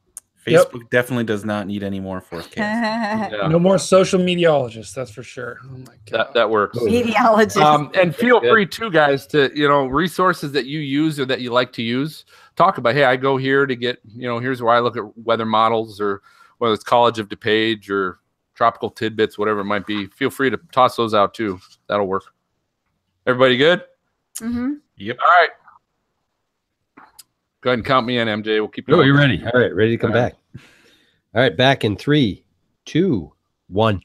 Facebook definitely does not need any more forecasts. Yeah. No more social mediologists, that's for sure. Oh my God. That works. Meteorologist. And feel free too, guys, to, you know, resources that you use or that you like to use. Talk about, hey, I go here to get, you know, here's where I look at weather models, or whether it's College of DuPage or Tropical Tidbits, whatever it might be. Feel free to toss those out too. That'll work. Everybody good? Mm-hmm. Yep. All right. Go ahead and count me in, MJ. We'll keep going. Oh, you're ready. All right, ready to come back. All right, back in 3, 2, 1.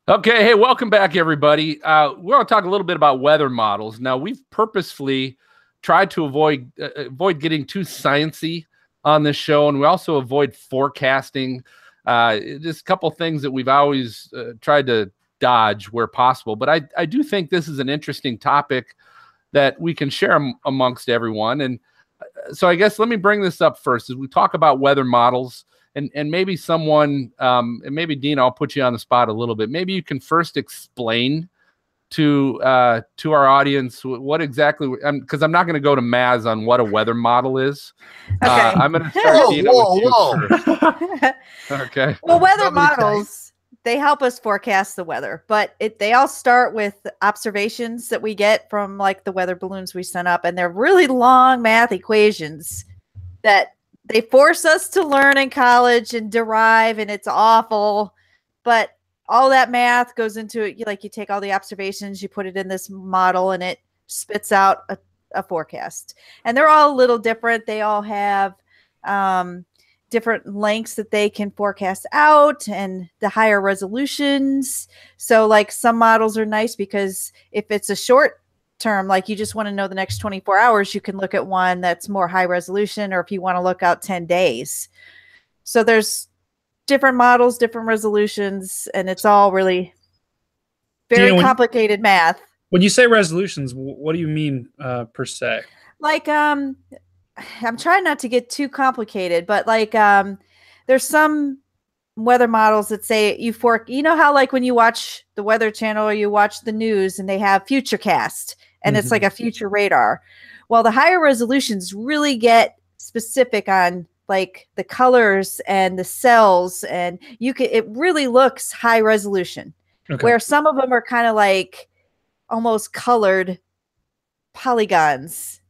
Okay, hey, welcome back, everybody. We're going to talk a little bit about weather models. Now, we've purposefully tried to avoid getting too sciencey on this show, and we also avoid forecasting. Just a couple things that we've always tried to dodge where possible. But I do think this is an interesting topic that we can share amongst everyone. And so I guess let me bring this up first as we talk about weather models, and maybe someone, and maybe Dean, I'll put you on the spot a little bit. Maybe you can first explain to our audience what exactly, because I'm not going to go to Maz on what a weather model is. Okay. I'm going to start Dina with you first. Okay. Well, weather models, they help us forecast the weather, but they all start with observations that we get from like the weather balloons we sent up, and they're really long math equations that they force us to learn in college and derive, and it's awful. But all that math goes into it. You take all the observations, you put it in this model, and it spits out a forecast. And they're all a little different. They all have different lengths that they can forecast out, and the higher resolutions. So like some models are nice because if it's a short term, like you just want to know the next 24 hours, you can look at one that's more high resolution, or if you want to look out 10 days. So there's different models, different resolutions, and it's all really very complicated math. When you say resolutions, what do you mean per se? Like, I'm trying not to get too complicated, but like, there's some weather models that say you know how like when you watch the Weather Channel or you watch the news and they have Futurecast and it's like a future radar. Well, the higher resolutions really get specific on like the colors and the cells, and it really looks high resolution. Okay. Where some of them are kind of like almost colored polygons.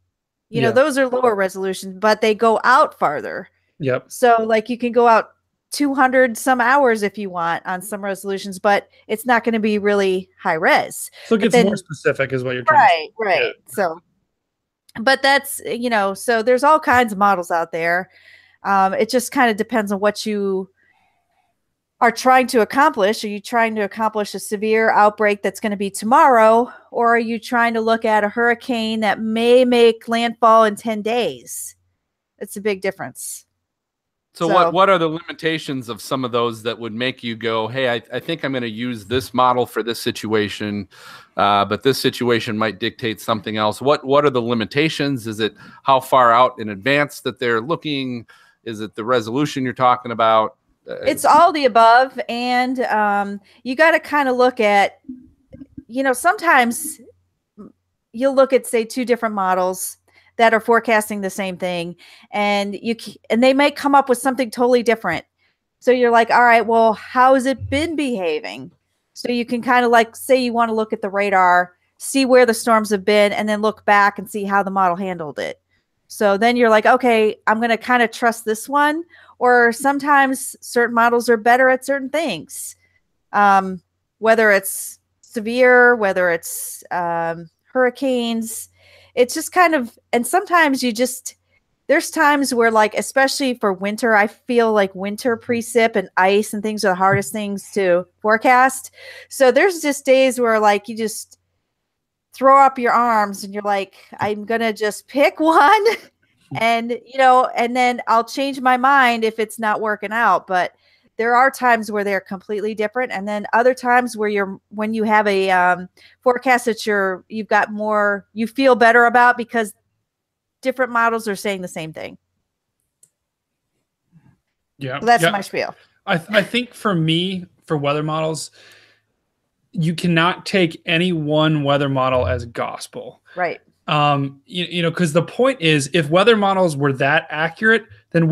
You know, those are lower resolution, but they go out farther. Yep. So like you can go out 200 some hours if you want on some resolutions, but it's not going to be really high res. So it gets more specific is what you're trying to say. Right. Yeah. So, but that's, so there's all kinds of models out there. It just kind of depends on what you are trying to accomplish. Are you trying to accomplish a severe outbreak that's going to be tomorrow, or are you trying to look at a hurricane that may make landfall in 10 days? It's a big difference. So what are the limitations of some of those that would make you go, hey, I think I'm going to use this model for this situation, but this situation might dictate something else? What are the limitations? Is it how far out in advance that they're looking? Is it the resolution you're talking about? It's all the above. And you got to kind of look at, sometimes you'll look at, say, two different models that are forecasting the same thing, and they may come up with something totally different. So you're like, all right, well, how has it been behaving? So you can kind of like, say you want to look at the radar, see where the storms have been, and then look back and see how the model handled it. So then you're like, okay, I'm going to kind of trust this one. Or sometimes certain models are better at certain things, whether it's severe, whether it's hurricanes. It's just kind of, and sometimes there's times where, like, especially for winter, I feel like winter precip and ice and things are the hardest things to forecast. So there's just days where, like, you just throw up your arms and you're like, I'm going to just pick one and, and then I'll change my mind if it's not working out. But there are times where they're completely different. And then other times where when you have a forecast that you've got more, you feel better about because different models are saying the same thing. Yeah. So that's my spiel. I think for me, for weather models, you cannot take any one weather model as gospel. Right. Because the point is, if weather models were that accurate, then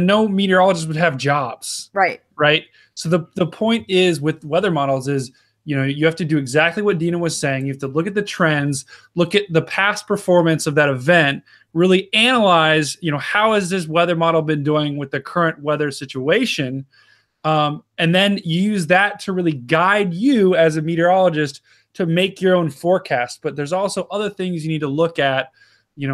no meteorologists would have jobs. Right. Right. So the point is with weather models is, you have to do exactly what Dina was saying. You have to look at the trends, look at the past performance of that event, really analyze, how has this weather model been doing with the current weather situation? And then use that to really guide you as a meteorologist to make your own forecast. But there's also other things you need to look at,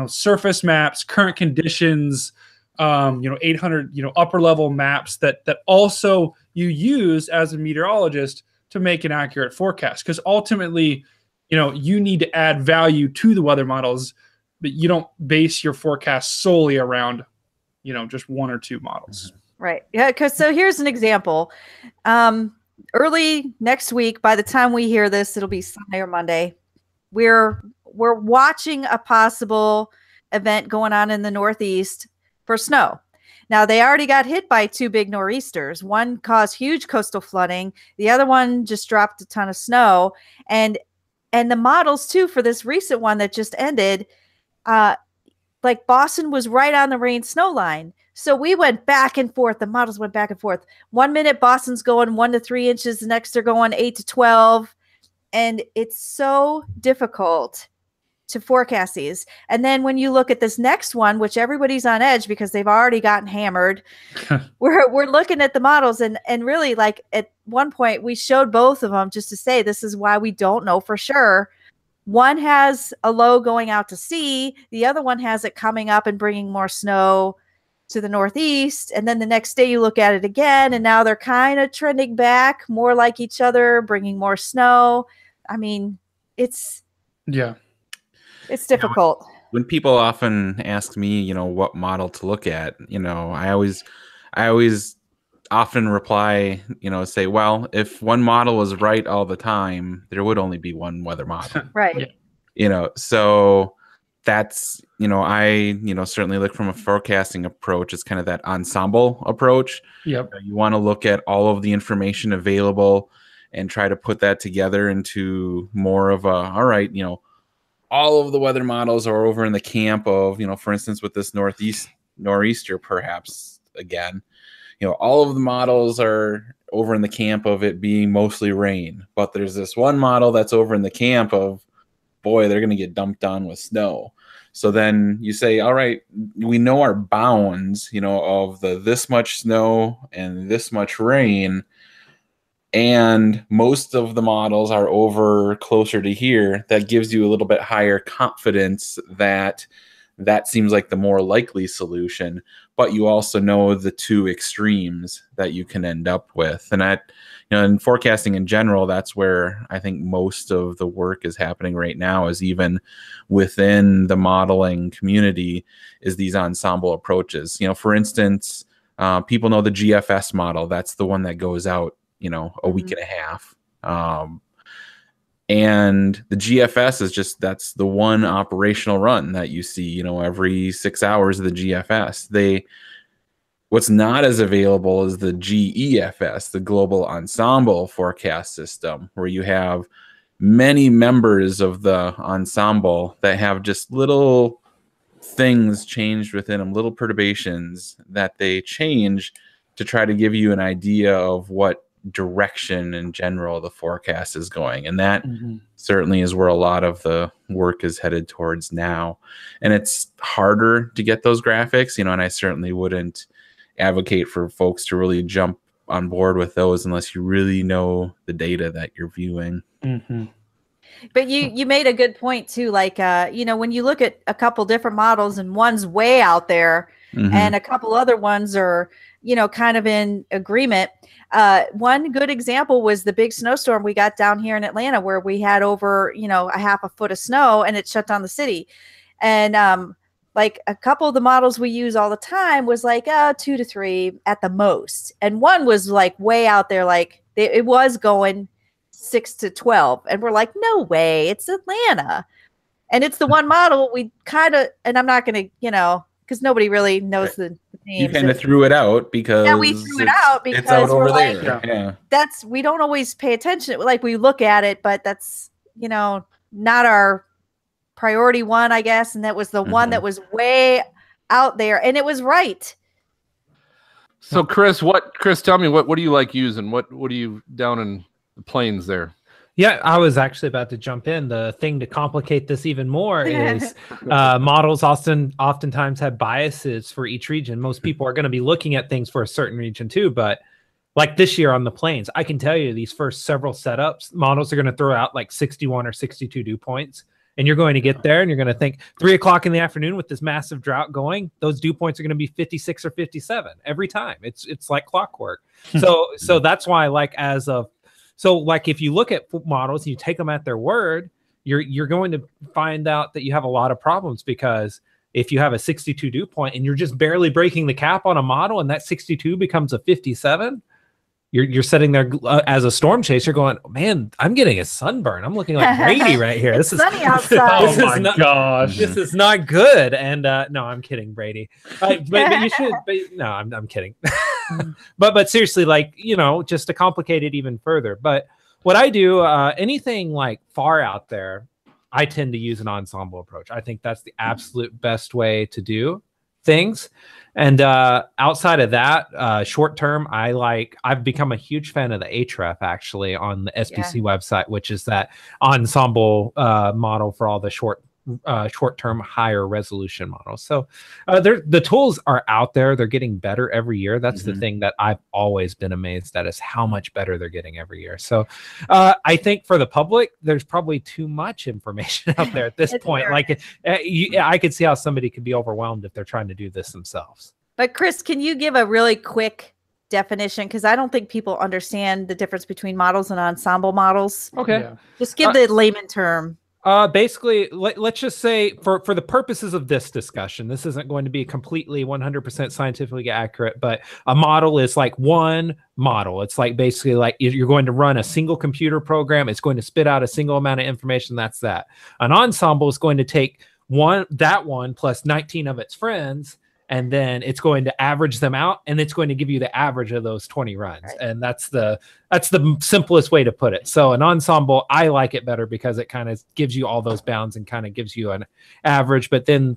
surface maps, current conditions, 800, upper level maps that also you use as a meteorologist to make an accurate forecast. Because ultimately, you need to add value to the weather models, but you don't base your forecast solely around, just one or two models. Right. Yeah. So here's an example. Early next week, by the time we hear this, it'll be Sunday or Monday. We're watching a possible event going on in the Northeast for snow. Now, they already got hit by two big nor'easters. One caused huge coastal flooding. The other one just dropped a ton of snow. And the models, too, for this recent one that just ended, like Boston was right on the rain snow line. So we went back and forth. The models went back and forth. 1 minute, Boston's going 1 to 3 inches. The next, they're going 8 to 12. And it's so difficult to forecast these. And then when you look at this next one, which everybody's on edge because they've already gotten hammered, we're looking at the models and really, like, at one point we showed both of them just to say this is why we don't know for sure. One has a low going out to sea. The other one has it coming up and bringing more snow to the Northeast. And then the next day you look at it again, and now they're kind of trending back more like each other, bringing more snow. I mean, it's difficult. When people often ask me, what model to look at, I always often reply, say, well, if one model was right all the time, there would only be one weather model. Right. So that's, I, certainly look from a forecasting approach. It's kind of that ensemble approach. Yep. You want to look at all of the information available and try to put that together into more of all right, all of the weather models are over in the camp of, for instance, with this nor'easter, perhaps again, all of the models are over in the camp of it being mostly rain, but there's this one model that's over in the camp of, boy, they're going to get dumped on with snow. So then you say, all right, we know our bounds, of this much snow and this much rain. And most of the models are over closer to here. That gives you a little bit higher confidence that seems like the more likely solution. But you also know the two extremes that you can end up with. And that, in forecasting in general, that's where I think most of the work is happening right now, is even within the modeling community, is these ensemble approaches. For instance, people know the GFS model. That's the one that goes out, a week and a half. And the GFS is that's the one operational run that you see, every 6 hours of the GFS. What's not as available is the GEFS, the Global Ensemble Forecast System, where you have, many members of the ensemble that have just little things changed within them, little perturbations that they change to try to give you an idea of what direction in general the forecast is going. And that certainly is where a lot of the work is headed towards now. And it's harder to get those graphics, and I certainly wouldn't advocate for folks to really jump on board with those unless you really know the data that you're viewing. But you made a good point too. Like, when you look at a couple different models and one's way out there and a couple other ones are, kind of in agreement. One good example was the big snowstorm we got down here in Atlanta, where we had over, a half a foot of snow and it shut down the city. And, like a couple of the models we use all the time was like 2 to 3 at the most. And one was like way out there. Like it was going 6 to 12. And we're like, no way, it's Atlanta. And it's the one model we kind of, and I'm not going to, because nobody really knows the names. You kind of threw it out because we threw it out because it's out over like, there. We don't always pay attention. Like we look at it, but that's, not our priority one, I guess. And that was the one that was way out there, and it was right. So Chris, tell me what do you like using? What do you down in the plains there? Yeah, I was actually about to jump in. The thing to complicate this even more is models oftentimes have biases for each region. Most people are going to be looking at things for a certain region too, but like this year on the plains, I can tell you these first several setups, models are going to throw out like 61 or 62 dew points. And you're going to get there and you're going to think 3 o'clock in the afternoon with this massive drought going, those dew points are going to be 56 or 57 every time. It's like clockwork. So that's why if you look at models and you take them at their word, you're going to find out that you have a lot of problems, because if you have a 62 dew point and you're just barely breaking the cap on a model and that 62 becomes a 57, you're sitting there as a storm chaser going, man, I'm getting a sunburn. I'm looking like Brady right here. This is sunny outside. Oh my gosh, this is not good. And no, I'm kidding, Brady. But you should. But, no, I'm kidding. but seriously, like just to complicate it even further. But what I do, anything like far out there, I tend to use an ensemble approach. I think that's the absolute best way to do things. And outside of that, short term, I've become a huge fan of the Ahref actually on the SPC website, which is that ensemble model for all the short-term higher resolution models. So the tools are out there. They're getting better every year. That's the thing that I've always been amazed at, is how much better they're getting every year. So I think for the public, there's probably too much information out there at this point. Like I could see how somebody could be overwhelmed if they're trying to do this themselves. But Chris, can you give a really quick definition? Because I don't think people understand the difference between models and ensemble models. Okay. Yeah. Just give the layman term. Basically, let's just say for the purposes of this discussion, this isn't going to be completely 100% scientifically accurate, but a model is like one model. It's like basically like you're going to run a single computer program. It's going to spit out a single amount of information. That's that. An ensemble is going to take one plus 19 of its friends, and then it's going to average them out, and it's going to give you the average of those 20 runs. Right. And that's the simplest way to put it. So an ensemble, I like it better because it kind of gives you all those bounds and kind of gives you an average, but then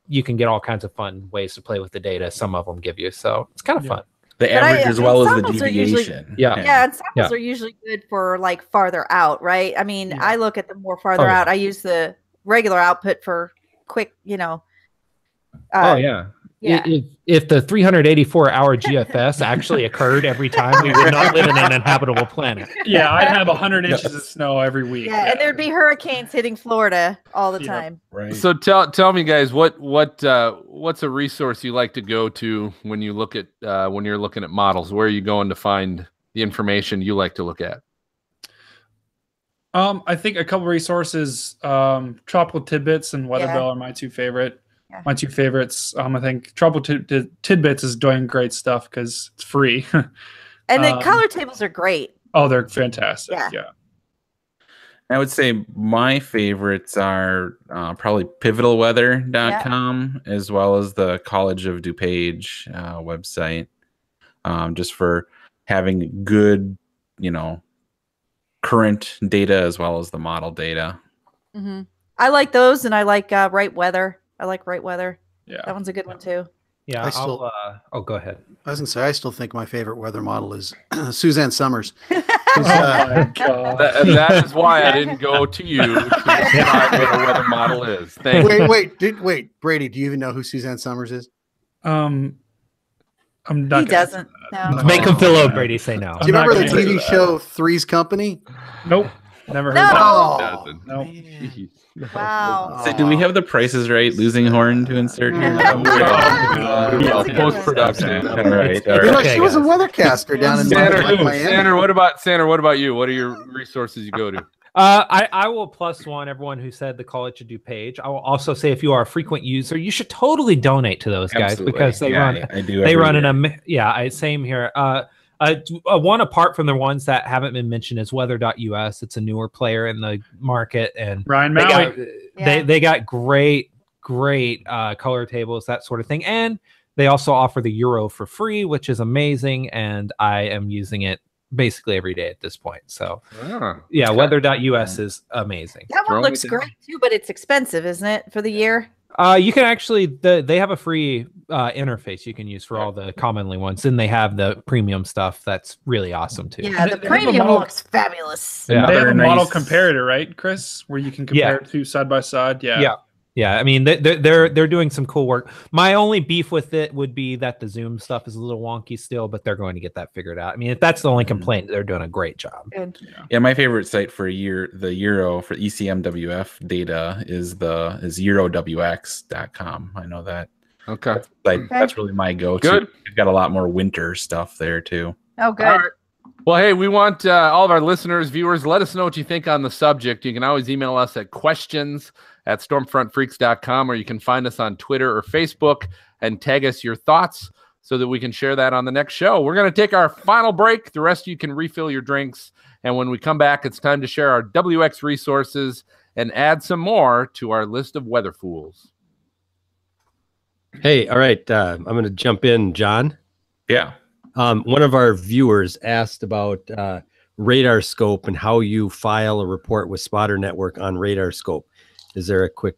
you can get all kinds of fun ways to play with the data. Some of them give you, so it's kind of fun. The average as well as the deviation. Ensembles are usually good for like farther out, right? I mean, I look at the more farther out. I use the regular output for quick, If the 384-hour GFS actually occurred every time, we would not live in an inhabitable planet. Yeah, I'd have 100 inches of snow every week. Yeah, and there'd be hurricanes hitting Florida all the time. Right. So tell me, guys, what's a resource you like to go to when you look at when you're looking at models? Where are you going to find the information you like to look at? I think a couple resources, Tropical Tidbits and Weatherbell are my two favorite. My two favorites. I think Tropical Tidbits is doing great stuff because it's free. And the color tables are great. Oh, they're fantastic. Yeah. I would say my favorites are probably pivotalweather.com as well as the College of DuPage website, just for having good, current data as well as the model data. Mm-hmm. I like those, and I like Right Weather. I like Right Weather. Yeah. That one's a good one too. Yeah, I still- oh, go ahead. I was gonna say I still think my favorite weather model is Suzanne Summers. Oh my God. That is why I didn't go to you to describe what a weather model is. Thank you. Wait, Brady, do you even know who Suzanne Summers is? I'm not. He doesn't. No. Make him fill out, Brady. Say no. Do you I'm remember not the gonna do TV that. show Three's Company? Nope. Never heard. No. Of that. Oh, Nope. Jeez. Wow. So do we have the prices right? Losing horn to insert here? Post production. All right. All You know, right. she was a weathercaster down in Miami. Sander, what about you? What are your resources you go to? I will plus one everyone who said the Call It Should Do page. I will also say if you are a frequent user, you should totally donate to those guys Absolutely. because they Yeah, run. I do. They every run year. same here. One apart from the ones that haven't been mentioned is Weather.us. It's a newer player in the market, and Ryan they Maui. got, they got great color tables, that sort of thing, and they also offer the Euro for free, which is amazing. And I am using it basically every day at this point. So yeah, Weather.us is amazing. That Throw one me looks down. great too, but it's expensive, isn't it, for the year? You can actually they have a free interface you can use for all the commonly ones, and they have the premium stuff that's really awesome too. Yeah, the They have a premium model- looks fabulous. Yeah. They have a Another model nice- comparator, right, Chris? Where you can compare it to side by side. Yeah. Yeah, I mean they're doing some cool work. My only beef with it would be that the Zoom stuff is a little wonky still, but they're going to get that figured out. I mean, if that's the only complaint, they're doing a great job. Good. Yeah, my favorite site for the Euro for ECMWF data is eurowx.com. I know that. Okay. That's really my go-to. Good. We've got a lot more winter stuff there too. Oh, good. All right. Well, hey, we want all of our listeners, viewers, let us know what you think on the subject. You can always email us at questions@stormfrontfreaks.com, or you can find us on Twitter or Facebook and tag us your thoughts so that we can share that on the next show. We're going to take our final break. The rest of you can refill your drinks. And when we come back, it's time to share our WX resources and add some more to our list of weather fools. Hey, all right. I'm going to jump in, John. Yeah. One of our viewers asked about Radar Scope and how you file a report with Spotter Network on Radar Scope. Is there a quick?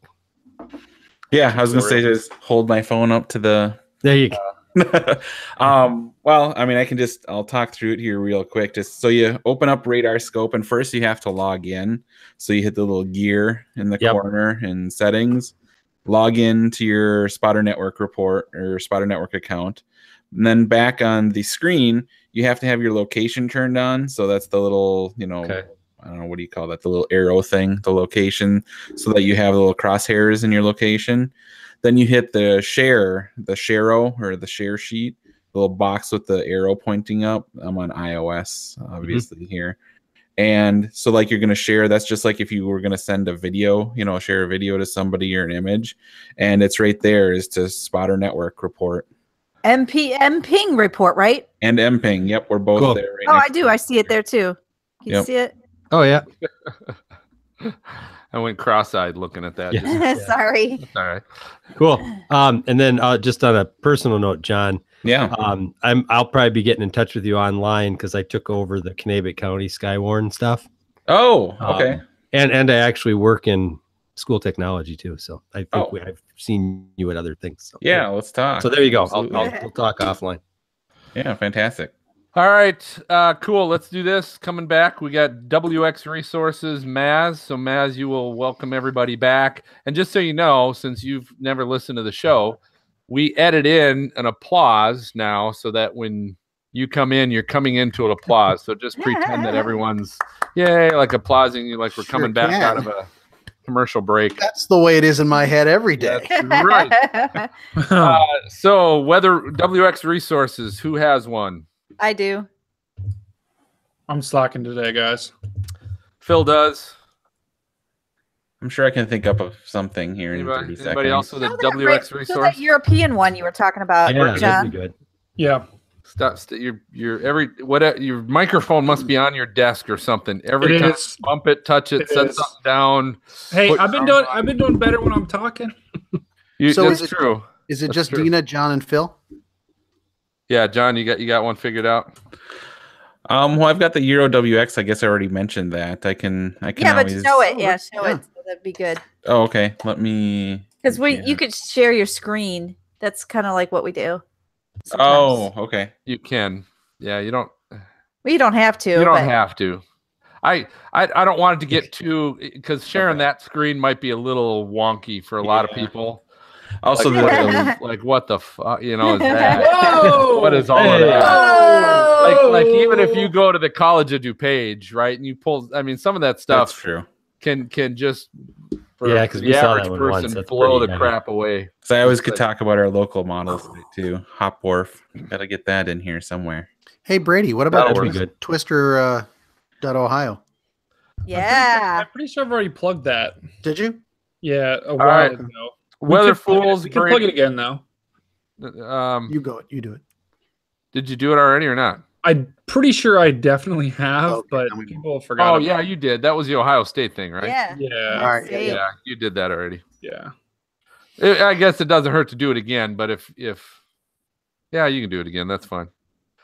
Yeah, I was gonna say just hold my phone up to the. There you go. Well, I mean, I'll talk through it here real quick. Just so you open up Radar Scope, and first you have to log in. So you hit the little gear in the corner in settings, log in to your Spotter Network report or Spotter Network account. And then back on the screen, you have to have your location turned on. So that's the little, I don't know, what do you call that? The little arrow thing, the location, so that you have the little crosshairs in your location. Then you hit the share or the share sheet, the little box with the arrow pointing up. I'm on iOS, obviously here. And so like you're going to share, that's just like if you were going to send a video, share a video to somebody or an image. And it's right there is to Spotter Network report. MPing report, right? And MPing. Yep, we're both there right Oh, now. I do. I see it there too. Can you see it? Oh, yeah. I went cross-eyed looking at that. Yeah. Sorry. All right. Cool. And then just on a personal note, John. Yeah. I'll probably be getting in touch with you online because I took over the Kanabec County Skywarn stuff. Oh, okay. And I actually work in school technology too. So I think I've seen you at other things. So, yeah, let's talk. So there you go. Absolutely. We'll talk offline. Yeah, fantastic. All right, cool. Let's do this. Coming back, we got WX Resources, Maz. So Maz, you will welcome everybody back. And just so you know, since you've never listened to the show, we edit in an applause now so that when you come in, you're coming into an applause. So just pretend that everyone's, yay, like applauding you like we're coming back out of a commercial break. That's the way it is in my head every day. That's right. So weather WX Resources, who has one? I do. I'm slacking today, guys. Phil does. I'm sure I can think up of something here in 30 Anybody seconds. else with a So that WX So resource? that European one you were talking about, Yeah, that'd John. be good. Yeah. Stop. Your microphone must be on your desk or something. Every It time is. bump it, touch it, It set is. something down. Hey, Put I've been doing better when I'm talking. So That's is it- true. Is it That's just true. Dina, John, and Phil? Yeah, John, you got one figured out. Well, I've got the Euro WX. I guess I already mentioned that. I can. Yeah, but always... show it. Yeah, show Yeah. it. So that'd be good. Oh, okay. Let me. Because Yeah. you could share your screen. That's kind of like what we do. Oh, sometimes. okay. You can. Yeah, you don't. Well, you don't have to. You don't but- have to. I don't want it to get too, because sharing that screen might be a little wonky for a lot of people. Also, Like what the fuck, is that? Whoa! What is all of Hey. that? Oh! Like even if you go to the College of DuPage, right, and you pull, I mean, some of that that's stuff true. can just for Yeah, 'cause the we saw that average one person once. That's blow the pretty heavy. crap away. So I always It's could like- talk about our local models too. Hop Wharf. Got to get that in here somewhere. Hey Brady, what That'll about be good. Twister .ohio? Yeah. I'm pretty sure I've already plugged that. Did you? Yeah, a while right. ago. Weather We could plug it- fools. We can plug it again though. You go. You do it. Did you do it already or not? I'm pretty sure I definitely have, Okay, but then we- people have forgotten. Oh yeah, you did. That was the Ohio State thing, right? Yeah. Yeah. All right. See? Yeah, you did that already. Yeah. I guess it doesn't hurt to do it again, but if yeah, you can do it again. That's fine.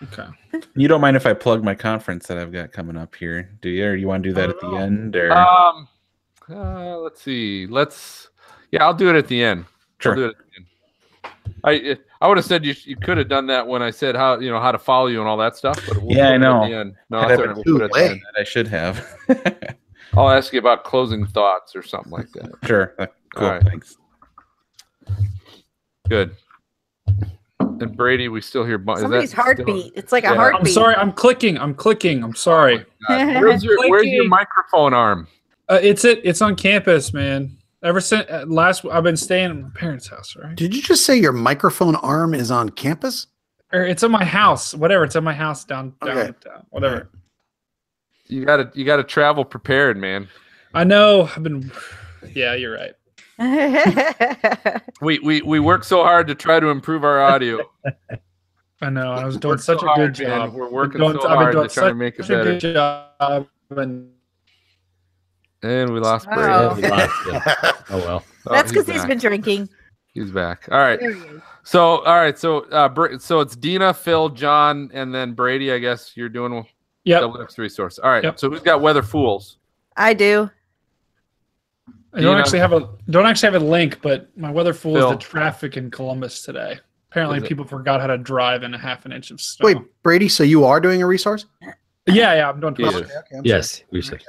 Okay. You don't mind if I plug my conference that I've got coming up here, do you? Or you want to do that at the end? Or Let's see. Yeah, I'll do it at the end. Sure. I'll do it at the end. I would have said you could have done that when I said how to follow you and all that stuff. But we'll Yeah, put I it know. At the end. No, I'd that's have all right. it We'll put it at the too end. that I should have. I'll ask you about closing thoughts or something like that. Sure. Cool. All right. Thanks. Good. And Brady, we still hear. Is that Somebody's still- heartbeat. It's like a Yeah. I'm heartbeat. sorry. I'm clicking. I'm sorry. God. Where's your Clicking. microphone arm? It's on campus, man. Ever since I've been staying at my parents' house, right? Did you just say your microphone arm is on campus? Or it's at my house. Whatever. It's at my house down. Whatever. You gotta travel prepared, man. I know. Yeah, you're right. We work so hard to try to improve our audio. I know. I was Work doing such so a hard, good man. job. We're working I've been so hard doing to try to make it such a better. good job. And we lost Oh. Brady. Yeah, we lost you. Oh well. Oh, That's because he's back. been drinking. He's back. All right. There he is. So so it's Dina, Phil, John, and then Brady. I guess you're doing Yep. WX resource. All right. Yep. So who's got Weather Fools? I do. I don't Dina. actually have a link, but my weather fool Phil. is the traffic in Columbus today. Apparently, Is it? people forgot how to drive in a half an inch of snow. Wait, Brady. So you are doing a resource? Yeah, I'm doing He is. Twitter. Okay, I'm Yes, we should.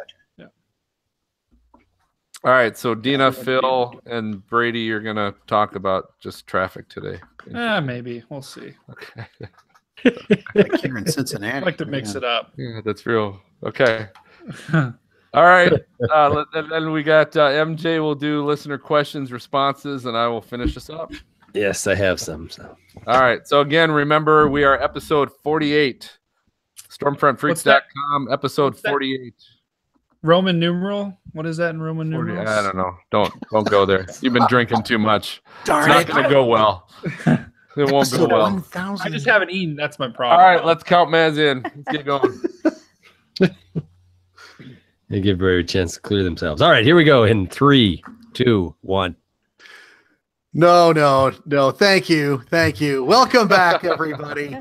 All right. So Dina, Phil, and Brady, you're gonna talk about just traffic today. Maybe we'll see. Okay. like here in Cincinnati. I like to mix it up. Yeah, that's real. Okay. All right. Then we got MJ will do listener questions, responses, and I will finish this up. Yes, I have some. So All right. So again, remember we are episode 48. Stormfrontfreaks.com, episode What's that? 48. Roman numeral? What is that in Roman 40 numerals? I don't know. Don't go there. You've been drinking too much. Darn It's not it. going to go well. It won't go Episode well. 1000. I just haven't eaten. That's my All problem. right. Let's count Maz in. Let's get going. they give everybody a chance to clear themselves. All right, here we go. In 3, 2, 1. No. Thank you. Welcome back, everybody.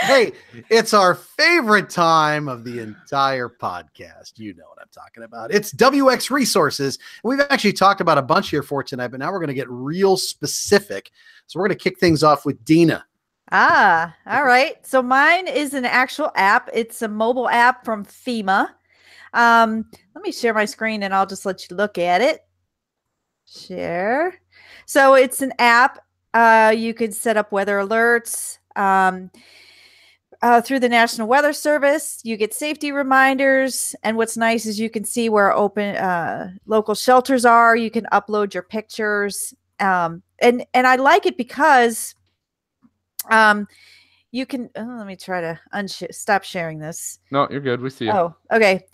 Hey, it's our favorite time of the entire podcast. You know what I'm talking about. It's WX Resources. We've actually talked about a bunch here for tonight, but now we're going to get real specific. So we're going to kick things off with Dina. All right. So mine is an actual app. It's a mobile app from FEMA. Let me share my screen and I'll just let you look at it. Share. So it's an app. You could set up weather alerts. Through the National Weather Service, you get safety reminders. And what's nice is you can see where open local shelters are. You can upload your pictures. And I like it because you can, let me try to stop sharing this. No, you're good. We see you. Oh, okay.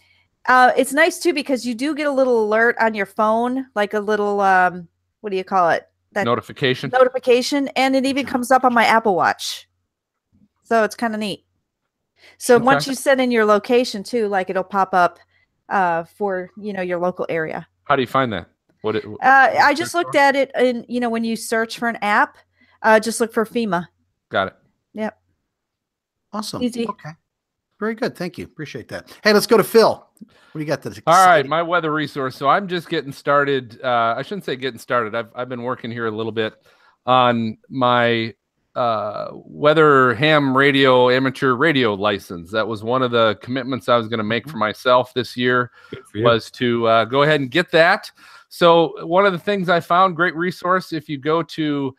It's nice too, because you do get a little alert on your phone, like a little, what do you call it? That Notification. notification. And it even comes up on my Apple Watch. So it's kind of neat. So Okay. once you set in your location too, like it'll pop up for, your local area. How do you find that? I just looked at it and, when you search for an app, just look for FEMA. Got it. Yep. Awesome. Easy. Okay. Very good. Thank you. Appreciate that. Hey, let's go to Phil. What do you got? All right, my weather resource. So I'm just getting started. I shouldn't say getting started. I've been working here a little bit on my weather ham radio amateur radio license. That was one of the commitments I was going to make for myself this year, was to go ahead and get that. So one of the things I found, great resource, if you go to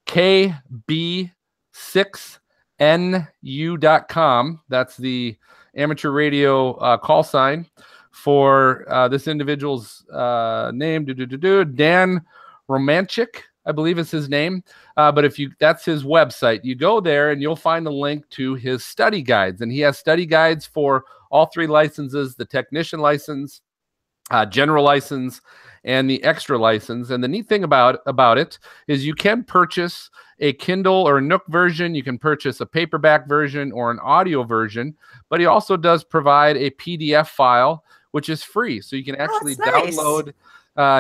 kb6nu.com, that's the amateur radio call sign for this individual's name, Dan Romanchik, I believe is his name. But that's his website. You go there and you'll find the link to his study guides. And he has study guides for all 3 licenses, the technician license, general license, and the extra license. And the neat thing about it is you can purchase a Kindle or a Nook version. You can purchase a paperback version or an audio version, but he also does provide a PDF file, which is free. So you can actually download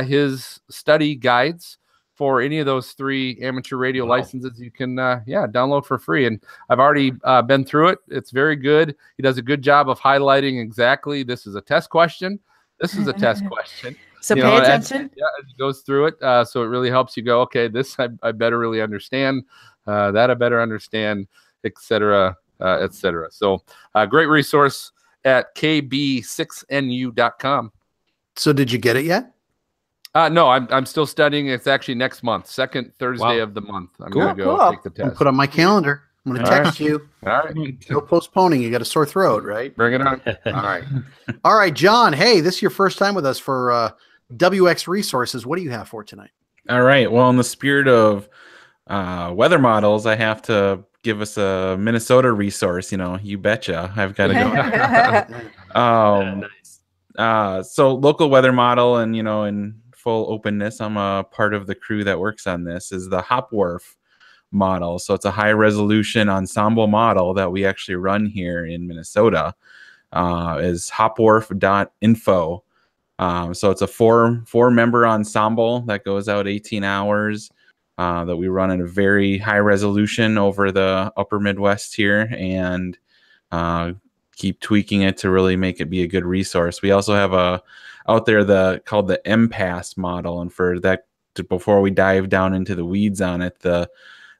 his study guides for any of those 3 amateur radio licenses. You can, download for free. And I've already been through it. It's very good. He does a good job of highlighting exactly, this is a test question. This is a test question. So pay attention. As he goes through it. So it really helps you go, okay, this I better really understand. That I better understand, et cetera, et cetera. So great resource at kb6nu.com. So did you get it yet? No, I'm still studying. It's actually next month, second Thursday of the month. I'm going to go take the test. I'll put on my calendar. I'm going to text you. All right. No postponing. You got a sore throat, right? Bring it on. All right. All right, John. Hey, this is your first time with us for WX Resources. What do you have for tonight? All right. Well, in the spirit of weather models, I have to give us a Minnesota resource. You betcha. I've got to go. Nice. So local weather model, and in full openness, I'm a part of the crew that works on this, is the Hopworth model. So it's a high resolution ensemble model that we actually run here in Minnesota. Is hopworth.info. So it's a four member ensemble that goes out 18 hours that we run in a very high resolution over the upper Midwest here, and keep tweaking it to really make it be a good resource. We also have out there called the MPass model, and for that, before we dive down into the weeds on it, the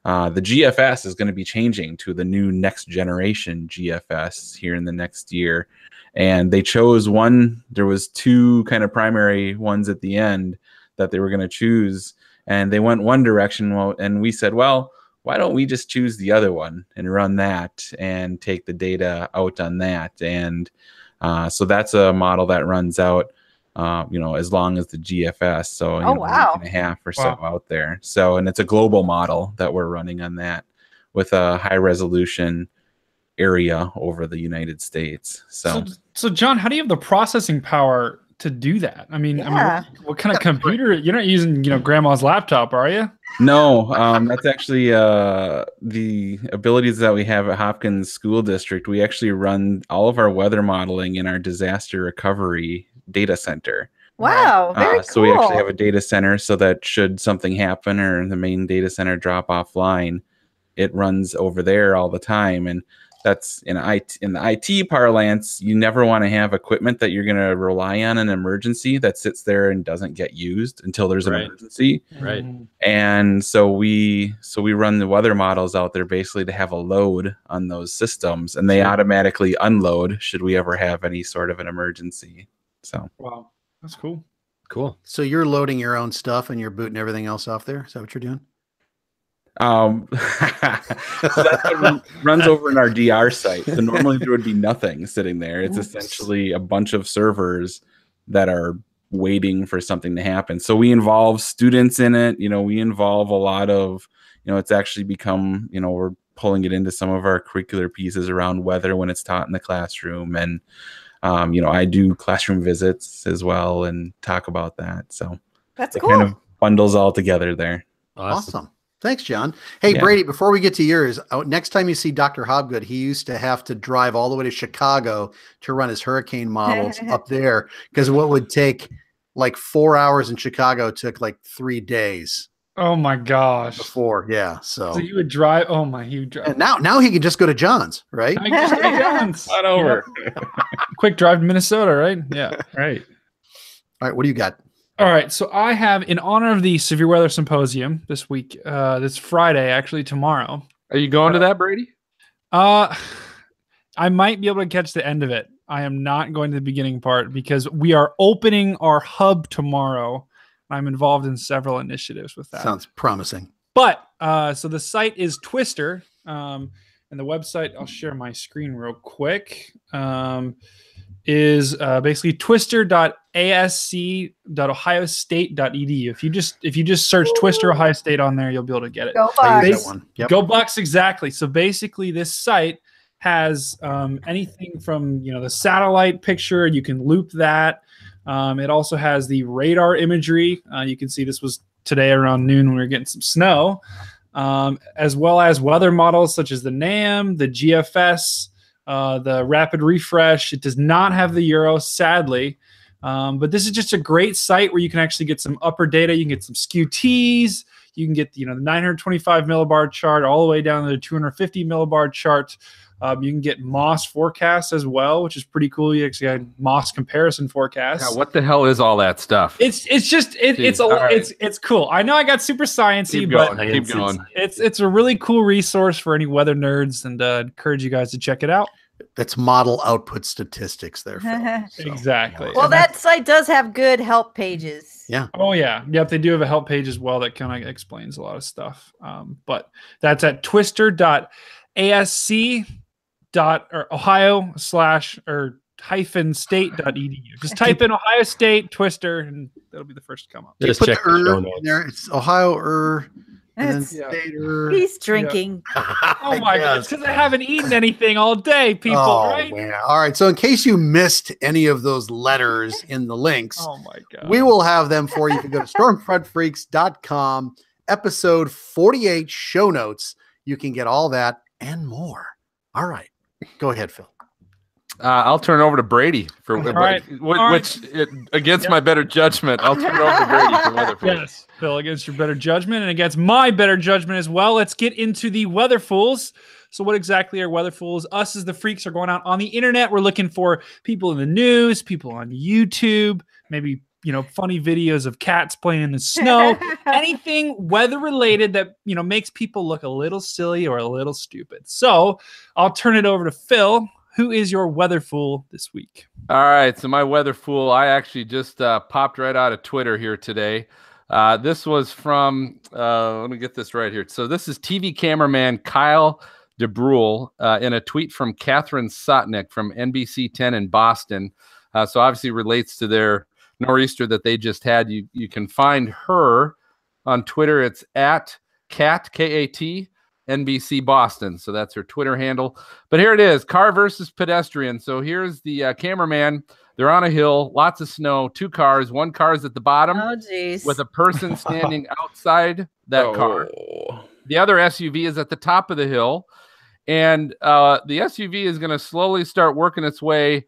GFS is going to be changing to the new next generation GFS here in the next year. And they chose one. There was 2 kind of primary ones at the end that they were going to choose, and they went one direction. And we said, well, why don't we just choose the other one and run that and take the data out on that? And so that's a model that runs out, as long as the GFS. So a week and a half or so out there. So, and it's a global model that we're running on that with a high resolution area over the United States. So John, how do you have the processing power to do that? I mean, what kind of computer? You're not using, grandma's laptop, are you? No, that's actually the abilities that we have at Hopkins School District. We actually run all of our weather modeling in our disaster recovery data center. Wow, very cool. So we actually have a data center so that should something happen or the main data center drop offline, it runs over there all the time. And that's in the IT parlance, you never want to have equipment that you're going to rely on in an emergency that sits there and doesn't get used until there's an emergency. Right. And so we run the weather models out there basically to have a load on those systems, and they automatically unload should we ever have any sort of an emergency. So wow, that's cool. Cool. So you're loading your own stuff and you're booting everything else off there. Is that what you're doing? So that's what runs over in our DR site. So normally there would be nothing sitting there. It's essentially a bunch of servers that are waiting for something to happen. So we involve students in it. We involve a lot of, it's actually become, we're pulling it into some of our curricular pieces around weather when it's taught in the classroom. And, I do classroom visits as well and talk about that. So that's it cool. kind of bundles all together there. Awesome. Thanks, John. Hey, Brady, before we get to yours, next time you see Dr. Hobgood, he used to have to drive all the way to Chicago to run his hurricane models up there, because what would take like 4 hours in Chicago took like 3 days. Oh my gosh. before. Yeah. So, So you would drive. Oh my, you would drive. and now he can just go to John's, right? I just go to John's. Not over. Quick drive to Minnesota, right? Yeah. Right. All right. What do you got? All right. So I have, in honor of the Severe Weather Symposium this week, this Friday, actually tomorrow. Are you going to that, Brady? I might be able to catch the end of it. I am not going to the beginning part because we are opening our hub tomorrow. I'm involved in several initiatives with that. Sounds promising. But so the site is Twister, and the website, I'll share my screen real quick, is basically twister.asc.ohiostate.edu. If you just search Twister Ohio State on there, you'll be able to get it. Go I Bucks. use that one. Yep. Go Bucks, exactly. So basically, this site has anything from the satellite picture. You can loop that. It also has the radar imagery. You can see this was today around noon when we were getting some snow, as well as weather models such as the NAM, the GFS, the rapid refresh. It does not have the Euro, sadly, but this is just a great site where you can actually get some upper data. You can get some SKU-Ts. You can get the 925 millibar chart all the way down to the 250 millibar chart. You can get MOS forecasts as well, which is pretty cool. You actually had MOS comparison forecasts. God, what the hell is all that stuff? It's cool. I know I got super sciencey, Keep but going. Keep going. it's a really cool resource for any weather nerds, and encourage you guys to check it out. That's model output statistics there. Phil. So, Exactly. Well, that site does have good help pages. Yeah. Oh yeah, yep. They do have a help page as well that kind of explains a lot of stuff. But that's at twister.asc.ohio/state.edu. Just type in Ohio State Twister, and that'll be the first to come up. Just Put check the the show in notes. there. It's Ohio and then It's- state He's drinking. Oh my god, it's because I haven't eaten anything all day, people. Right? Man. All right. So in case you missed any of those letters in the links, Oh my god. we will have them for you. You can go to stormfrontfreaks.com, episode 48 show notes. You can get all that and more. All right. Go ahead, Phil. I'll turn it over to Brady for right. which against my better judgment. I'll turn it over to Brady for weather. Yes, Phil, against your better judgment and against my better judgment as well. Let's get into the weather fools. So what exactly are weather fools? Us as the freaks are going out on the internet. We're looking for people in the news, people on YouTube, maybe funny videos of cats playing in the snow, anything weather related that makes people look a little silly or a little stupid. So I'll turn it over to Phil. Who is your weather fool this week? All right, so my weather fool, I actually just popped right out of Twitter here today. This was from, let me get this right here. So this is TV cameraman Kyle DeBrule in a tweet from Catherine Sotnick from NBC 10 in Boston. So obviously relates to their nor'easter that they just had. You can find her on Twitter. It's at Kat, K-A-T, NBC Boston. So that's her Twitter handle. But here it is, car versus pedestrian. So here's the cameraman. They're on a hill, lots of snow, two cars. One car is at the bottom Oh, geez. with a person standing outside that car. The other SUV is at the top of the hill. And the SUV is going to slowly start working its way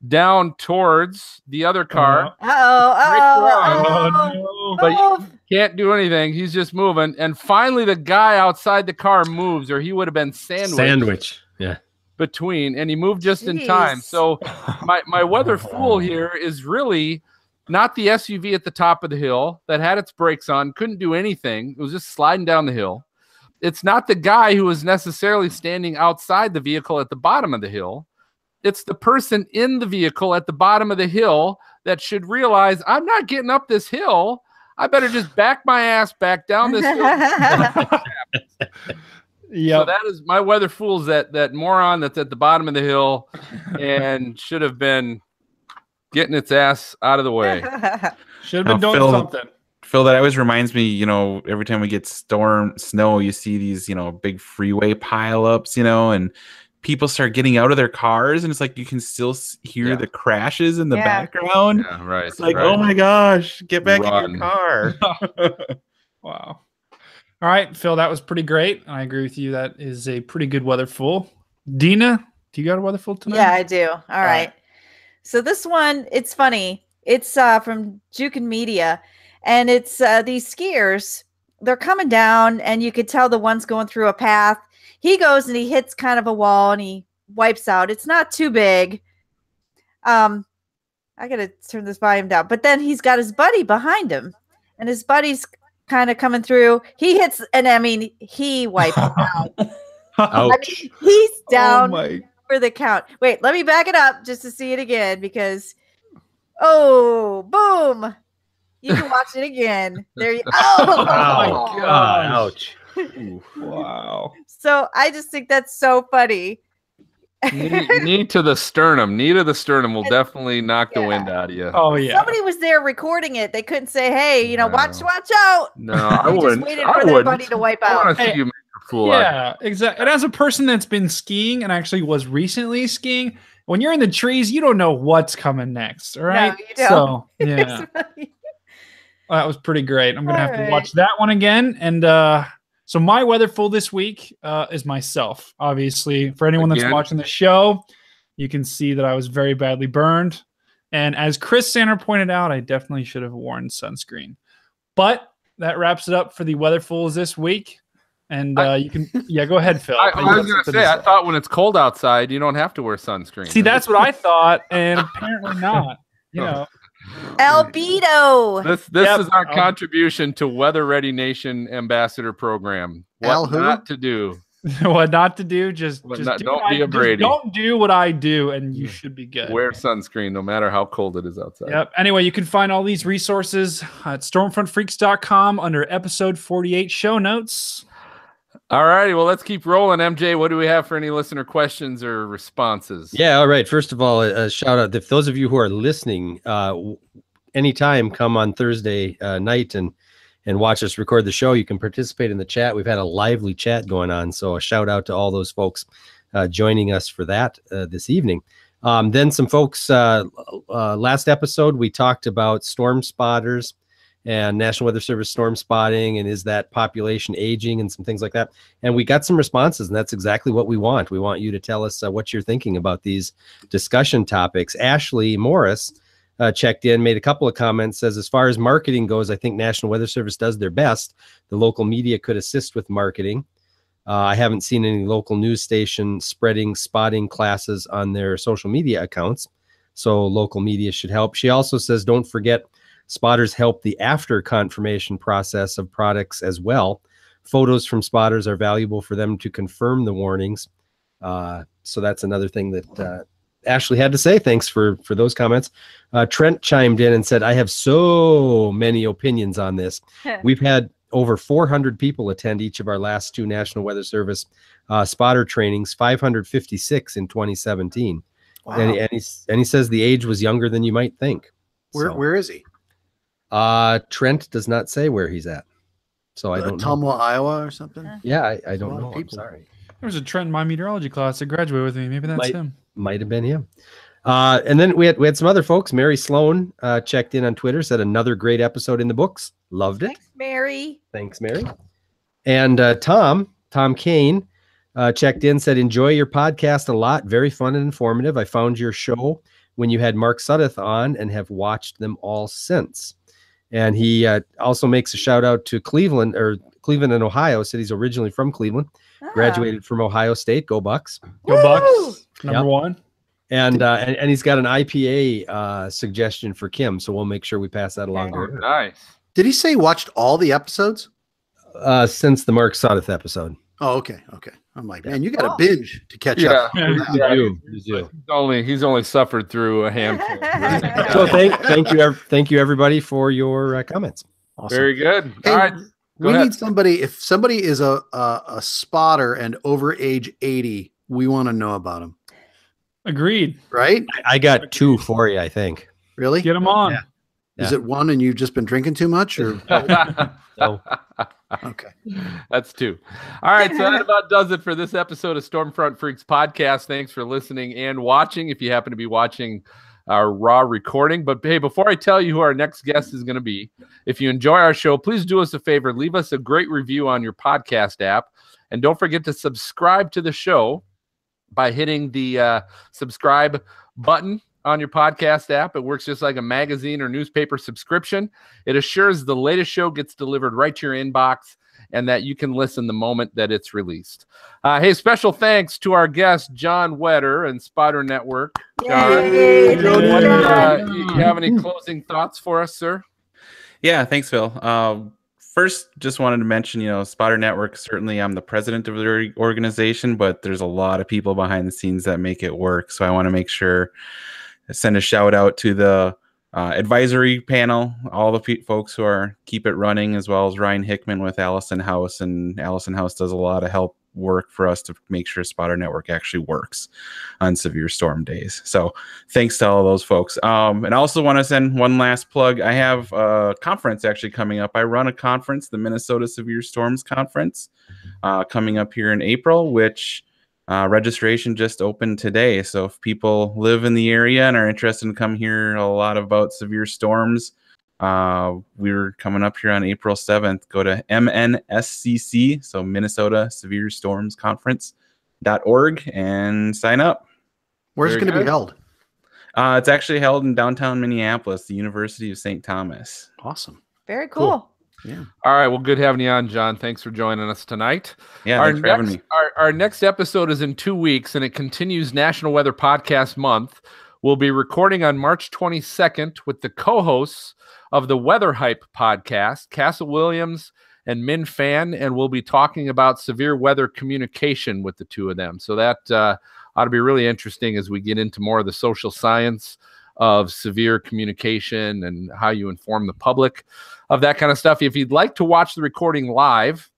down towards the other car. But Oh, he can't do anything. He's just moving. And finally, the guy outside the car moves, or he would have been sandwiched Yeah. between, and he moved just in time. Jeez. So my weather fool here is really not the SUV at the top of the hill that had its brakes on, couldn't do anything. It was just sliding down the hill. It's not the guy who was necessarily standing outside the vehicle at the bottom of the hill. It's the person in the vehicle at the bottom of the hill that should realize, I'm not getting up this hill. I better just back my ass back down this hill. Yeah. So that is my weather fool's that moron that's at the bottom of the hill and should have been getting its ass out of the way. Should have been Now, doing Phil- something. Phil, that always reminds me, every time we get snow, you see these, big freeway pileups, and people start getting out of their cars, and it's like you can still hear the crashes in the Yeah. background. Yeah, right. It's like, right. oh my gosh, get back in Run. your car. Wow. All right, Phil, that was pretty great. I agree with you. That is a pretty good weather fool. Dina, do you got a weather fool tonight? yeah, I do. All right. So this one, it's funny. It's from Jukin Media, and it's these skiers they're coming down, and you could tell the one's going through a path. He goes and he hits kind of a wall, and he wipes out. It's not too big. I gotta turn this volume down. But then he's got his buddy behind him, and his buddy's kind of coming through. He hits, and I mean, he wipes out. I mean, he's down for the count. Wait, let me back it up just to see it again, because boom. You can watch it again. There you Oh my God. Ouch. Wow. So I just think that's so funny. Knee to the sternum. Knee to the sternum will definitely knock the wind out of you. Oh yeah. Somebody was there recording it. They couldn't say, "Hey, watch out." No, I They wouldn't. just waited for their buddy to wipe I out. want to see you make a fool out of Yeah, exactly. And as a person that's been skiing and actually was recently skiing, when you're in the trees, you don't know what's coming next. All right. No, you don't. So yeah, It's funny. that was pretty great. I'm gonna have All to watch that one again. And so my weather full this week is myself. Obviously, for anyone that's Again? watching the show, you can see that I was very badly burned. And as Chris Sander pointed out, I definitely should have worn sunscreen. But that wraps it up for the weather fools this week. And you can, go ahead, Phil. I was going to say, I thought when it's cold outside, you don't have to wear sunscreen. See, that's what I thought, and apparently not. Albedo. This is our contribution to Weather Ready Nation Ambassador Program. What not to do. What not to do? Don't be a Brady. Don't do what I do, and you should be good. Wear sunscreen no matter how cold it is outside. Yep. Anyway, you can find all these resources at stormfrontfreaks.com under episode 48 show notes. All righty. Well, let's keep rolling. MJ, what do we have for any listener questions or responses? Yeah. All right. First of all, a shout out. If those of you who are listening, anytime, come on Thursday night and watch us record the show. You can participate in the chat. We've had a lively chat going on. So a shout out to all those folks joining us for that this evening. Then some folks, last episode, we talked about storm spotters and National Weather Service storm spotting, and is that population aging and some things like that. And we got some responses, and that's exactly what we want. We want you to tell us what you're thinking about these discussion topics. Ashley Morris checked in, made a couple of comments, says, as far as marketing goes, I think National Weather Service does their best. The local media could assist with marketing. I haven't seen any local news station spreading spotting classes on their social media accounts, so local media should help. She also says, don't forget, spotters help the after confirmation process of products as well. Photos from spotters are valuable for them to confirm the warnings. So that's another thing that Ashley had to say. Thanks for those comments. Trent chimed in and said, I have so many opinions on this. We've had over 400 people attend each of our last two National Weather Service spotter trainings, 556 in 2017. Wow. And he says the age was younger than you might think. Where is he? Trent does not say where he's at. So I don't know. Tumwa, Iowa or something? Yeah, I don't know. I'm sorry. There was a Trent in my meteorology class that graduated with me. Maybe that's him. Might have been him. And then we had some other folks. Mary Sloan checked in on Twitter, said another great episode in the books. Loved it. Thanks, Mary. And Tom Kane checked in, said, enjoy your podcast a lot. Very fun and informative. I found your show when you had Mark Sudduth on and have watched them all since. And he also makes a shout out to Cleveland and Ohio. Said he's originally from Cleveland, graduated from Ohio State. Go Bucks! Go Bucks! Number one. And he's got an IPA suggestion for Kim, so we'll make sure we pass that along to her. Nice. Did he say he watched all the episodes? Since the Mark Sudduth episode. Oh, okay. I'm like, man, you got to binge to catch up. He's only suffered through a handful. So thank you everybody for your comments. Awesome. Very good. Hey, all right. We need somebody. If somebody is a spotter and over age 80, we want to know about them. Agreed. Right? I got two for you, I think. Really? Get them on. Yeah. Is it one and you've just been drinking too much, or? No. Okay. That's two. All right. So that about does it for this episode of Stormfront Freaks podcast. Thanks for listening and watching, if you happen to be watching our raw recording. But hey, before I tell you who our next guest is going to be, if you enjoy our show, please do us a favor. Leave us a great review on your podcast app. And don't forget to subscribe to the show by hitting the subscribe button on your podcast app. It works just like a magazine or newspaper subscription. It assures the latest show gets delivered right to your inbox and that you can listen the moment that it's released. Hey, special thanks to our guest, John Wetter and Spotter Network. John, Yay, you have any closing thoughts for us, sir? Yeah, thanks, Phil. First, just wanted to mention, Spotter Network, certainly I'm the president of the organization, but there's a lot of people behind the scenes that make it work. So I want to make sure I send a shout out to the advisory panel, all the folks who are keep it running, as well as Ryan Hickman with Allison House. And Allison House does a lot of help work for us to make sure Spotter Network actually works on severe storm days. So thanks to all of those folks. And I also want to send one last plug. I have a conference actually coming up. I run a conference, the Minnesota Severe Storms Conference, coming up here in April, which registration just opened today. So if people live in the area and are interested in come hear a lot about severe storms, we're coming up here on April 7th. Go to MNSCC, so Minnesota Severe Storms Conference.org, and sign up. Where's it going to be held? It's actually held in downtown Minneapolis, the University of St. Thomas. Awesome. Very cool. Yeah. All right. Well, good having you on, John. Thanks for joining us tonight. Yeah, thanks for having me. Our next episode is in 2 weeks, and it continues National Weather Podcast Month. We'll be recording on March 22nd with the co-hosts of the Weather Hype podcast, Castle Williams and Min Fan, and we'll be talking about severe weather communication with the two of them. So that ought to be really interesting as we get into more of the social science of severe communication and how you inform the public of that kind of stuff. If you'd like to watch the recording live,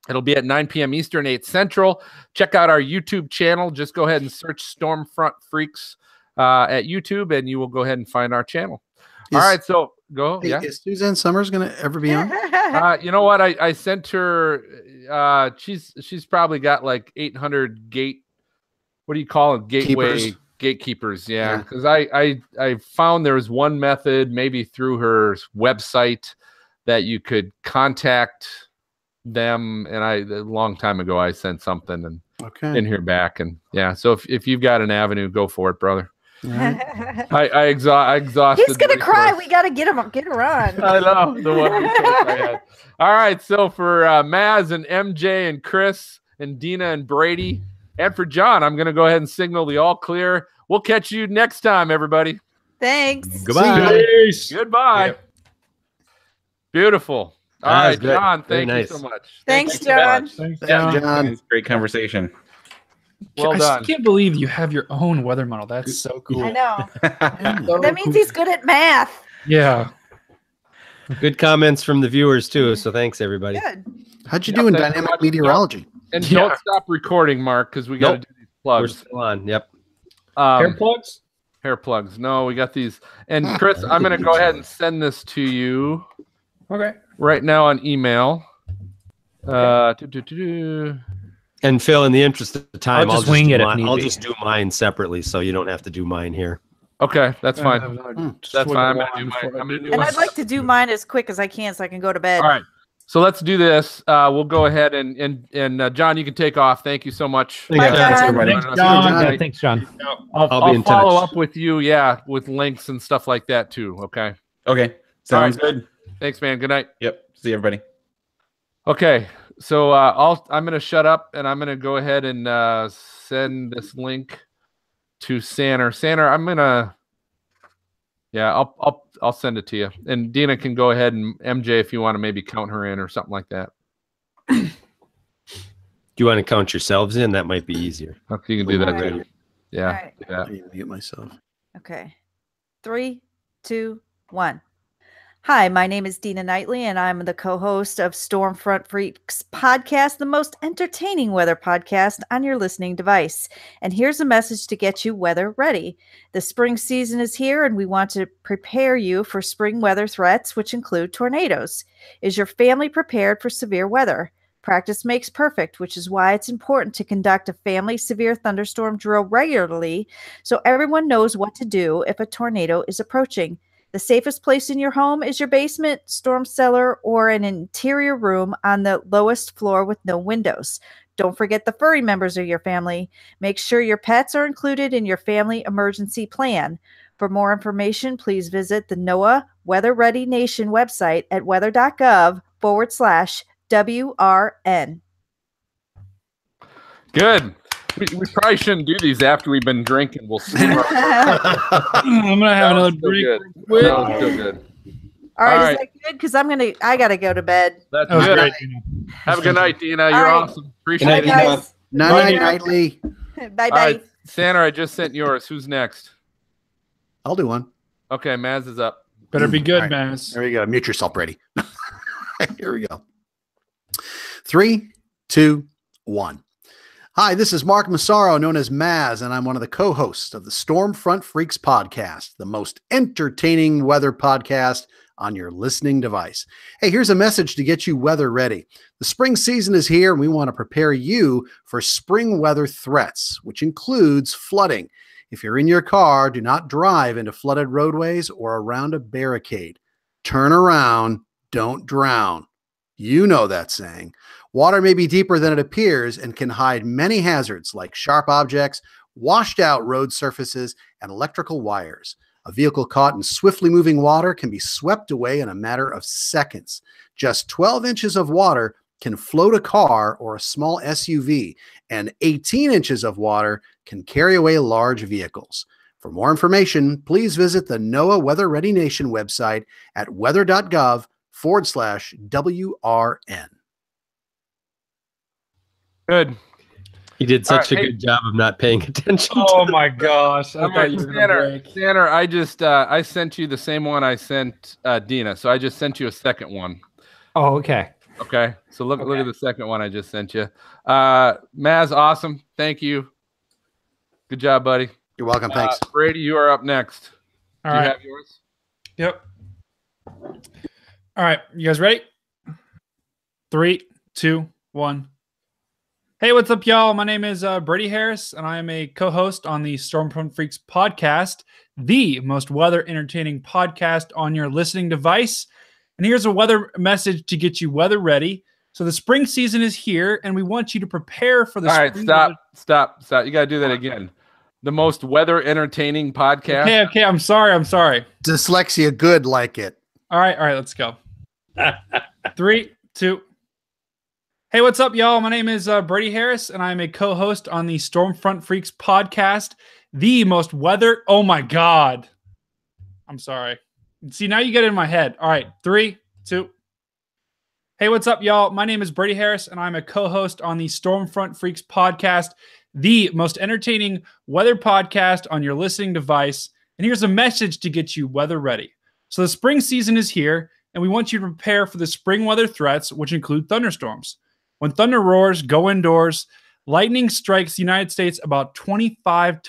it'll be at 9 p.m. Eastern, 8 Central. Check out our YouTube channel. Just go ahead and search Stormfront Freaks at YouTube, and you will go ahead and find our channel. All right, so go. Hey, yeah. Is Suzanne Summers going to ever be on? You know what? I sent her. She's probably got like 800 what do you call it? Gateway gatekeepers. Yeah, because I found there was one method, maybe through her website, that you could contact them. And a long time ago, I sent something and didn't hear back. And yeah, so if you've got an avenue, go for it, brother. Right. I exhausted. He's gonna cry. We gotta get her on. I know the one I had. All right, so for Maz and MJ and Chris and Dina and Brady, and for John, I'm gonna go ahead and signal the all clear. We'll catch you next time, everybody. Thanks. Goodbye. Goodbye. Yep. Beautiful. All That was right, good. John. Very Thank you nice. so much. Thanks, Thank you so John. much. Thanks, Yeah, John. John. It's a great conversation. Well I done. just can't believe you have your own weather model. That's so cool. I know. So That means cool. he's good at math. Yeah. Good comments from the viewers too. So thanks everybody. Good. How'd you Yeah, do in thanks so dynamic much. meteorology? And Yeah. don't stop recording, Mark, because we got to Nope. do these We're plugs. still on. Yep. Hair plugs? Hair plugs. No, we got these. And Chris, I'm going to go ahead and send this to you Okay. right now on email. And Phil, in the interest of time, I'll just wing it if I'll need be. just do mine separately, so you don't have to do mine here. Okay, that's fine. Just That's wiggle fine. I'm the going to do wand mine. before I I'm gonna do do And mine. I'd like to do mine as quick as I can so I can go to bed. All right. So let's do this. We'll go ahead and John, you can take off. Thank you so much. Bye, Thanks, John. everybody. Thanks, John. Yeah, thanks, John. I'll be in touch. follow up with you, with links and stuff like that too. Okay. Okay, sounds All right. good. Thanks, man. Good night. Yep. See everybody. Okay. So I'm gonna shut up and I'm gonna go ahead and send this link to Sanner. Sanner, I'm gonna I'll send it to you. And Dina can go ahead and MJ if you want to maybe count her in or something like that. Do you want to count yourselves in? That might be easier. Okay, you can do that All right. too. Yeah. All right. Yeah. I need to mute myself. Okay. 3, 2, 1. Hi, my name is Dina Knightley, and I'm the co-host of Stormfront Freaks podcast, the most entertaining weather podcast on your listening device. And here's a message to get you weather ready. The spring season is here, and we want to prepare you for spring weather threats, which include tornadoes. Is your family prepared for severe weather? Practice makes perfect, which is why it's important to conduct a family severe thunderstorm drill regularly so everyone knows what to do if a tornado is approaching. The safest place in your home is your basement, storm cellar, or an interior room on the lowest floor with no windows. Don't forget the furry members of your family. Make sure your pets are included in your family emergency plan. For more information, please visit the NOAA Weather Ready Nation website at weather.gov/WRN. Good. We probably shouldn't do these after we've been drinking. We'll see. I'm gonna have another break. Good. real quick. That was still good. All right, All is right. that good? Because I gotta go to bed. That's That was good. great. Have a good night, Dina. You're All right. awesome. Appreciate Bye, it. guys. Night, nightly. Bye All bye. right, Santa, I just sent yours. Who's next? I'll do one. Okay, Maz is up. Better be good, All right. Maz. There you go. Mute yourself, Brady. Here we go. 3, 2, 1. Hi, this is Mark Massaro, known as Maz, and I'm one of the co-hosts of the Stormfront Freaks podcast, the most entertaining weather podcast on your listening device. Hey, here's a message to get you weather ready. The spring season is here, and we want to prepare you for spring weather threats, which includes flooding. If you're in your car, do not drive into flooded roadways or around a barricade. Turn around, don't drown. You know that saying. Water may be deeper than it appears and can hide many hazards like sharp objects, washed out road surfaces, and electrical wires. A vehicle caught in swiftly moving water can be swept away in a matter of seconds. Just 12 inches of water can float a car or a small SUV, and 18 inches of water can carry away large vehicles. For more information, please visit the NOAA Weather Ready Nation website at weather.gov/WRN. Good. He did such All right, a good job of not paying attention. Oh my gosh! I All thought right, you were gonna Tanner, break. Tanner, I just I sent you the same one I sent Dina, so I just sent you a second one. Oh, okay. Okay, so look at the second one I just sent you. Maz, awesome. Thank you. Good job, buddy. You're welcome. Thanks. Brady, you are up next. All Do right. you have yours? Yep. All right, you guys ready? 3, 2, 1. Hey, what's up, y'all? My name is Brady Harris, and I am a co-host on the Stormfront Freaks podcast, the most weather entertaining podcast on your listening device. And here's a weather message to get you weather ready. So the spring season is here, and we want you to prepare for the All right, spring stop. You got to do that again. The most weather entertaining podcast. Okay, I'm sorry. Dyslexia good like it. All right, let's go. 3, 2. Hey, what's up, y'all? My name is Brady Harris, and I'm a co-host on the Stormfront Freaks podcast, the most weather. Oh my God. I'm sorry. See, now you get it in my head. All right, 3, 2. Hey, what's up, y'all? My name is Brady Harris, and I'm a co-host on the Stormfront Freaks podcast, the most entertaining weather podcast on your listening device. And here's a message to get you weather ready. So the spring season is here, and we want you to prepare for the spring weather threats, which include thunderstorms. When thunder roars, go indoors. Lightning strikes the United States about 25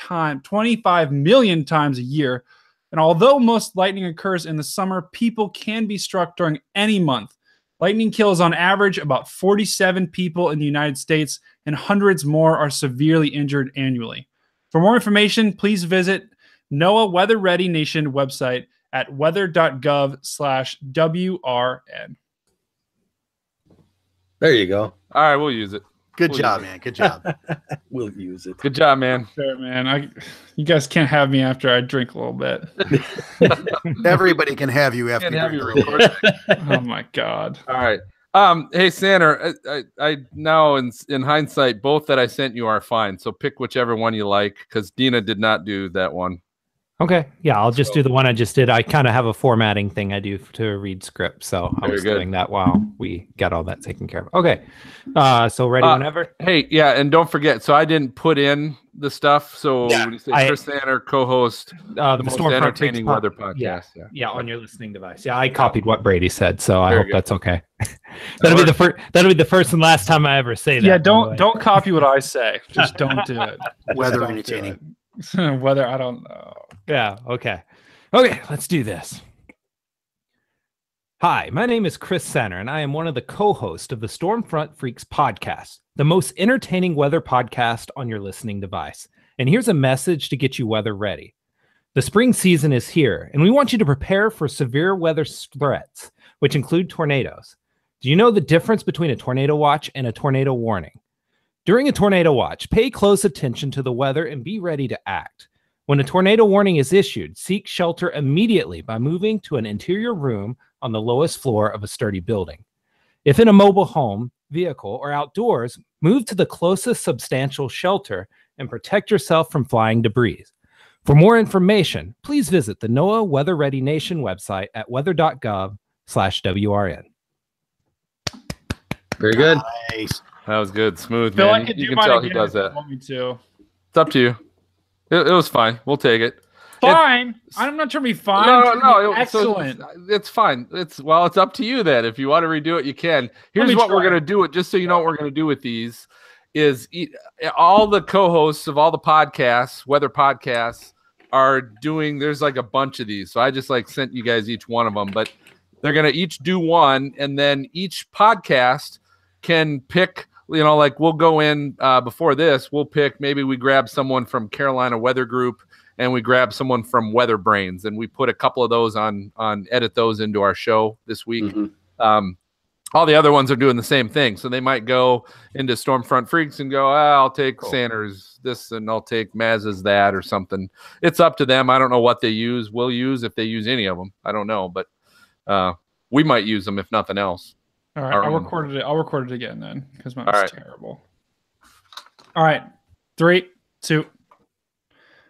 million times a year. And although most lightning occurs in the summer, people can be struck during any month. Lightning kills on average about 47 people in the United States, and hundreds more are severely injured annually. For more information, please visit NOAA Weather Ready Nation website at weather.gov/WRN. There you go. All right, we'll use it. Good We'll job, use it. man. Good job. We'll use it. Good job, man. Sure, man. You guys can't have me after I drink a little bit. Everybody can have you after Can't have you you drink a little bit. record. Oh my God. All right. Hey, Santa, I now in hindsight, both that I sent you are fine. So pick whichever one you like, because Dina did not do that one. Okay. Yeah, I'll just do the one I just did. I kind of have a formatting thing I do to read scripts. So I Very was good. doing that while we got all that taken care of. Okay. So ready whenever? Hey, yeah, and don't forget. So I didn't put in the stuff. So Yeah, when you say I- Chris Santa, co-host, The the most Stormfront entertaining Freaks weather pod- podcast. Yeah. Yeah. Yeah, on your listening device. Yeah, I copied what Brady said, so I Very hope good. that's okay. That'll be the first. That'll be the first and last time I ever say that. Yeah, by the way. don't copy what I say. Just don't do it. Weather Don't do entertaining. it. Whether I don't know. Yeah. Okay. Okay. Let's do this. Hi, my name is Chris Center, and I am one of the co-hosts of the Stormfront Freaks podcast, the most entertaining weather podcast on your listening device. And here's a message to get you weather ready. The spring season is here, and we want you to prepare for severe weather threats, which include tornadoes. Do you know the difference between a tornado watch and a tornado warning? During a tornado watch, pay close attention to the weather and be ready to act. When a tornado warning is issued, seek shelter immediately by moving to an interior room on the lowest floor of a sturdy building. If in a mobile home, vehicle, or outdoors, move to the closest substantial shelter and protect yourself from flying debris. For more information, please visit the NOAA Weather Ready Nation website at weather.gov/WRN. Very good. Nice. That was good. Smooth, Feel man. like I could You do can mine tell again he does if you that. want me to. It's up to you. It was fine. We'll take it. Fine. I'm not trying to be fine. No. Excellent. It's fine. It's up to you then. If you want to redo it, you can. Here's me what we're try. gonna do. It just so you know what we're gonna do with these is all the co-hosts of all the podcasts, weather podcasts, are doing. There's like a bunch of these, so I just like sent you guys each one of them. But they're gonna each do one, and then each podcast can pick. You know, like we'll go in before this. We'll pick. Maybe we grab someone from Carolina Weather Group. And we grab someone from Weather Brains, and we put a couple of those on edit those into our show this week. Mm-hmm. All the other ones are doing the same thing, so they might go into Stormfront Freaks and go, I'll take Sanders this, and I'll take Maz's that, or something. It's up to them. I don't know what they use. We'll use if they use any of them. I don't know, but we might use them if nothing else. All right, I'll record it again then, because mine's All right. terrible. All right, 3, 2.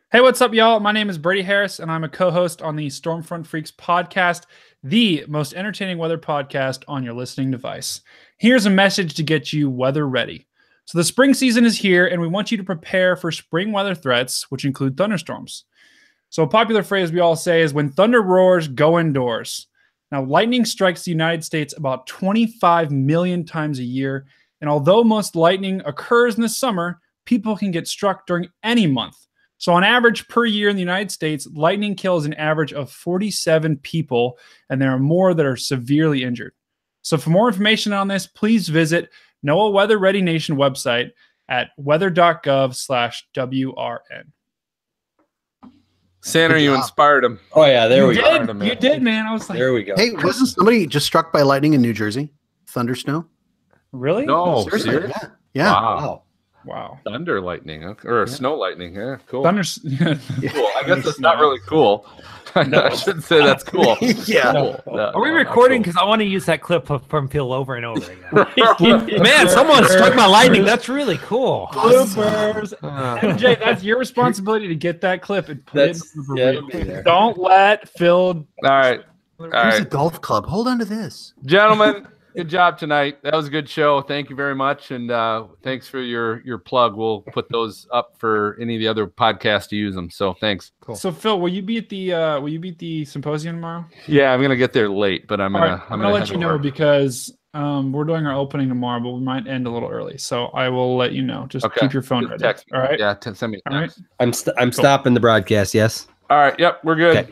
Hey, what's up, y'all? My name is Brady Harris, and I'm a co-host on the Stormfront Freaks podcast, the most entertaining weather podcast on your listening device. Here's a message to get you weather ready. So the spring season is here, and we want you to prepare for spring weather threats, which include thunderstorms. So a popular phrase we all say is, when thunder roars, go indoors. Now, lightning strikes the United States about 25 million times a year, and although most lightning occurs in the summer, people can get struck during any month. So on average per year in the United States, lightning kills an average of 47 people, and there are more that are severely injured. So for more information on this, please visit NOAA Weather Ready Nation website at weather.gov/WRN. Santa, Good you job. inspired him. Oh yeah, there we go. You did, man. I was like, There we go. Hey, wasn't somebody just struck by lightning in New Jersey? Thunder snow? really? No, Seriously, serious? Yeah. Yeah. Wow. Wow. Thunder lightning, okay. Or snow lightning. Yeah, cool. Thunder. Cool. I guess that's not really cool. I shouldn't say that's cool. Yeah. Cool. Are we No, not recording? cool. Because I want to use that clip from Phil over and over again. Man, someone struck my lightning. That's really cool. Bloopers. MJ, that's your responsibility to get that clip and put it in the it'll review. be there. Don't let Phil. All right. All Here's a right. golf club. Hold on to this. Gentlemen, good job tonight. That was a good show. Thank you very much. And thanks for your plug. We'll put those up for any of the other podcasts to use them. So thanks. Cool. So Phil, will you be at the symposium tomorrow? Yeah, I'm gonna get there late, but I'm All gonna right, I'm gonna let you know because we're doing our opening tomorrow, but we might end a little early. So I will let you know. Just Okay. keep your phone Just ready. text me. All right. Yeah, send me a All right. text. I'm stopping the broadcast. Yes. All right. Yep, we're good. Okay.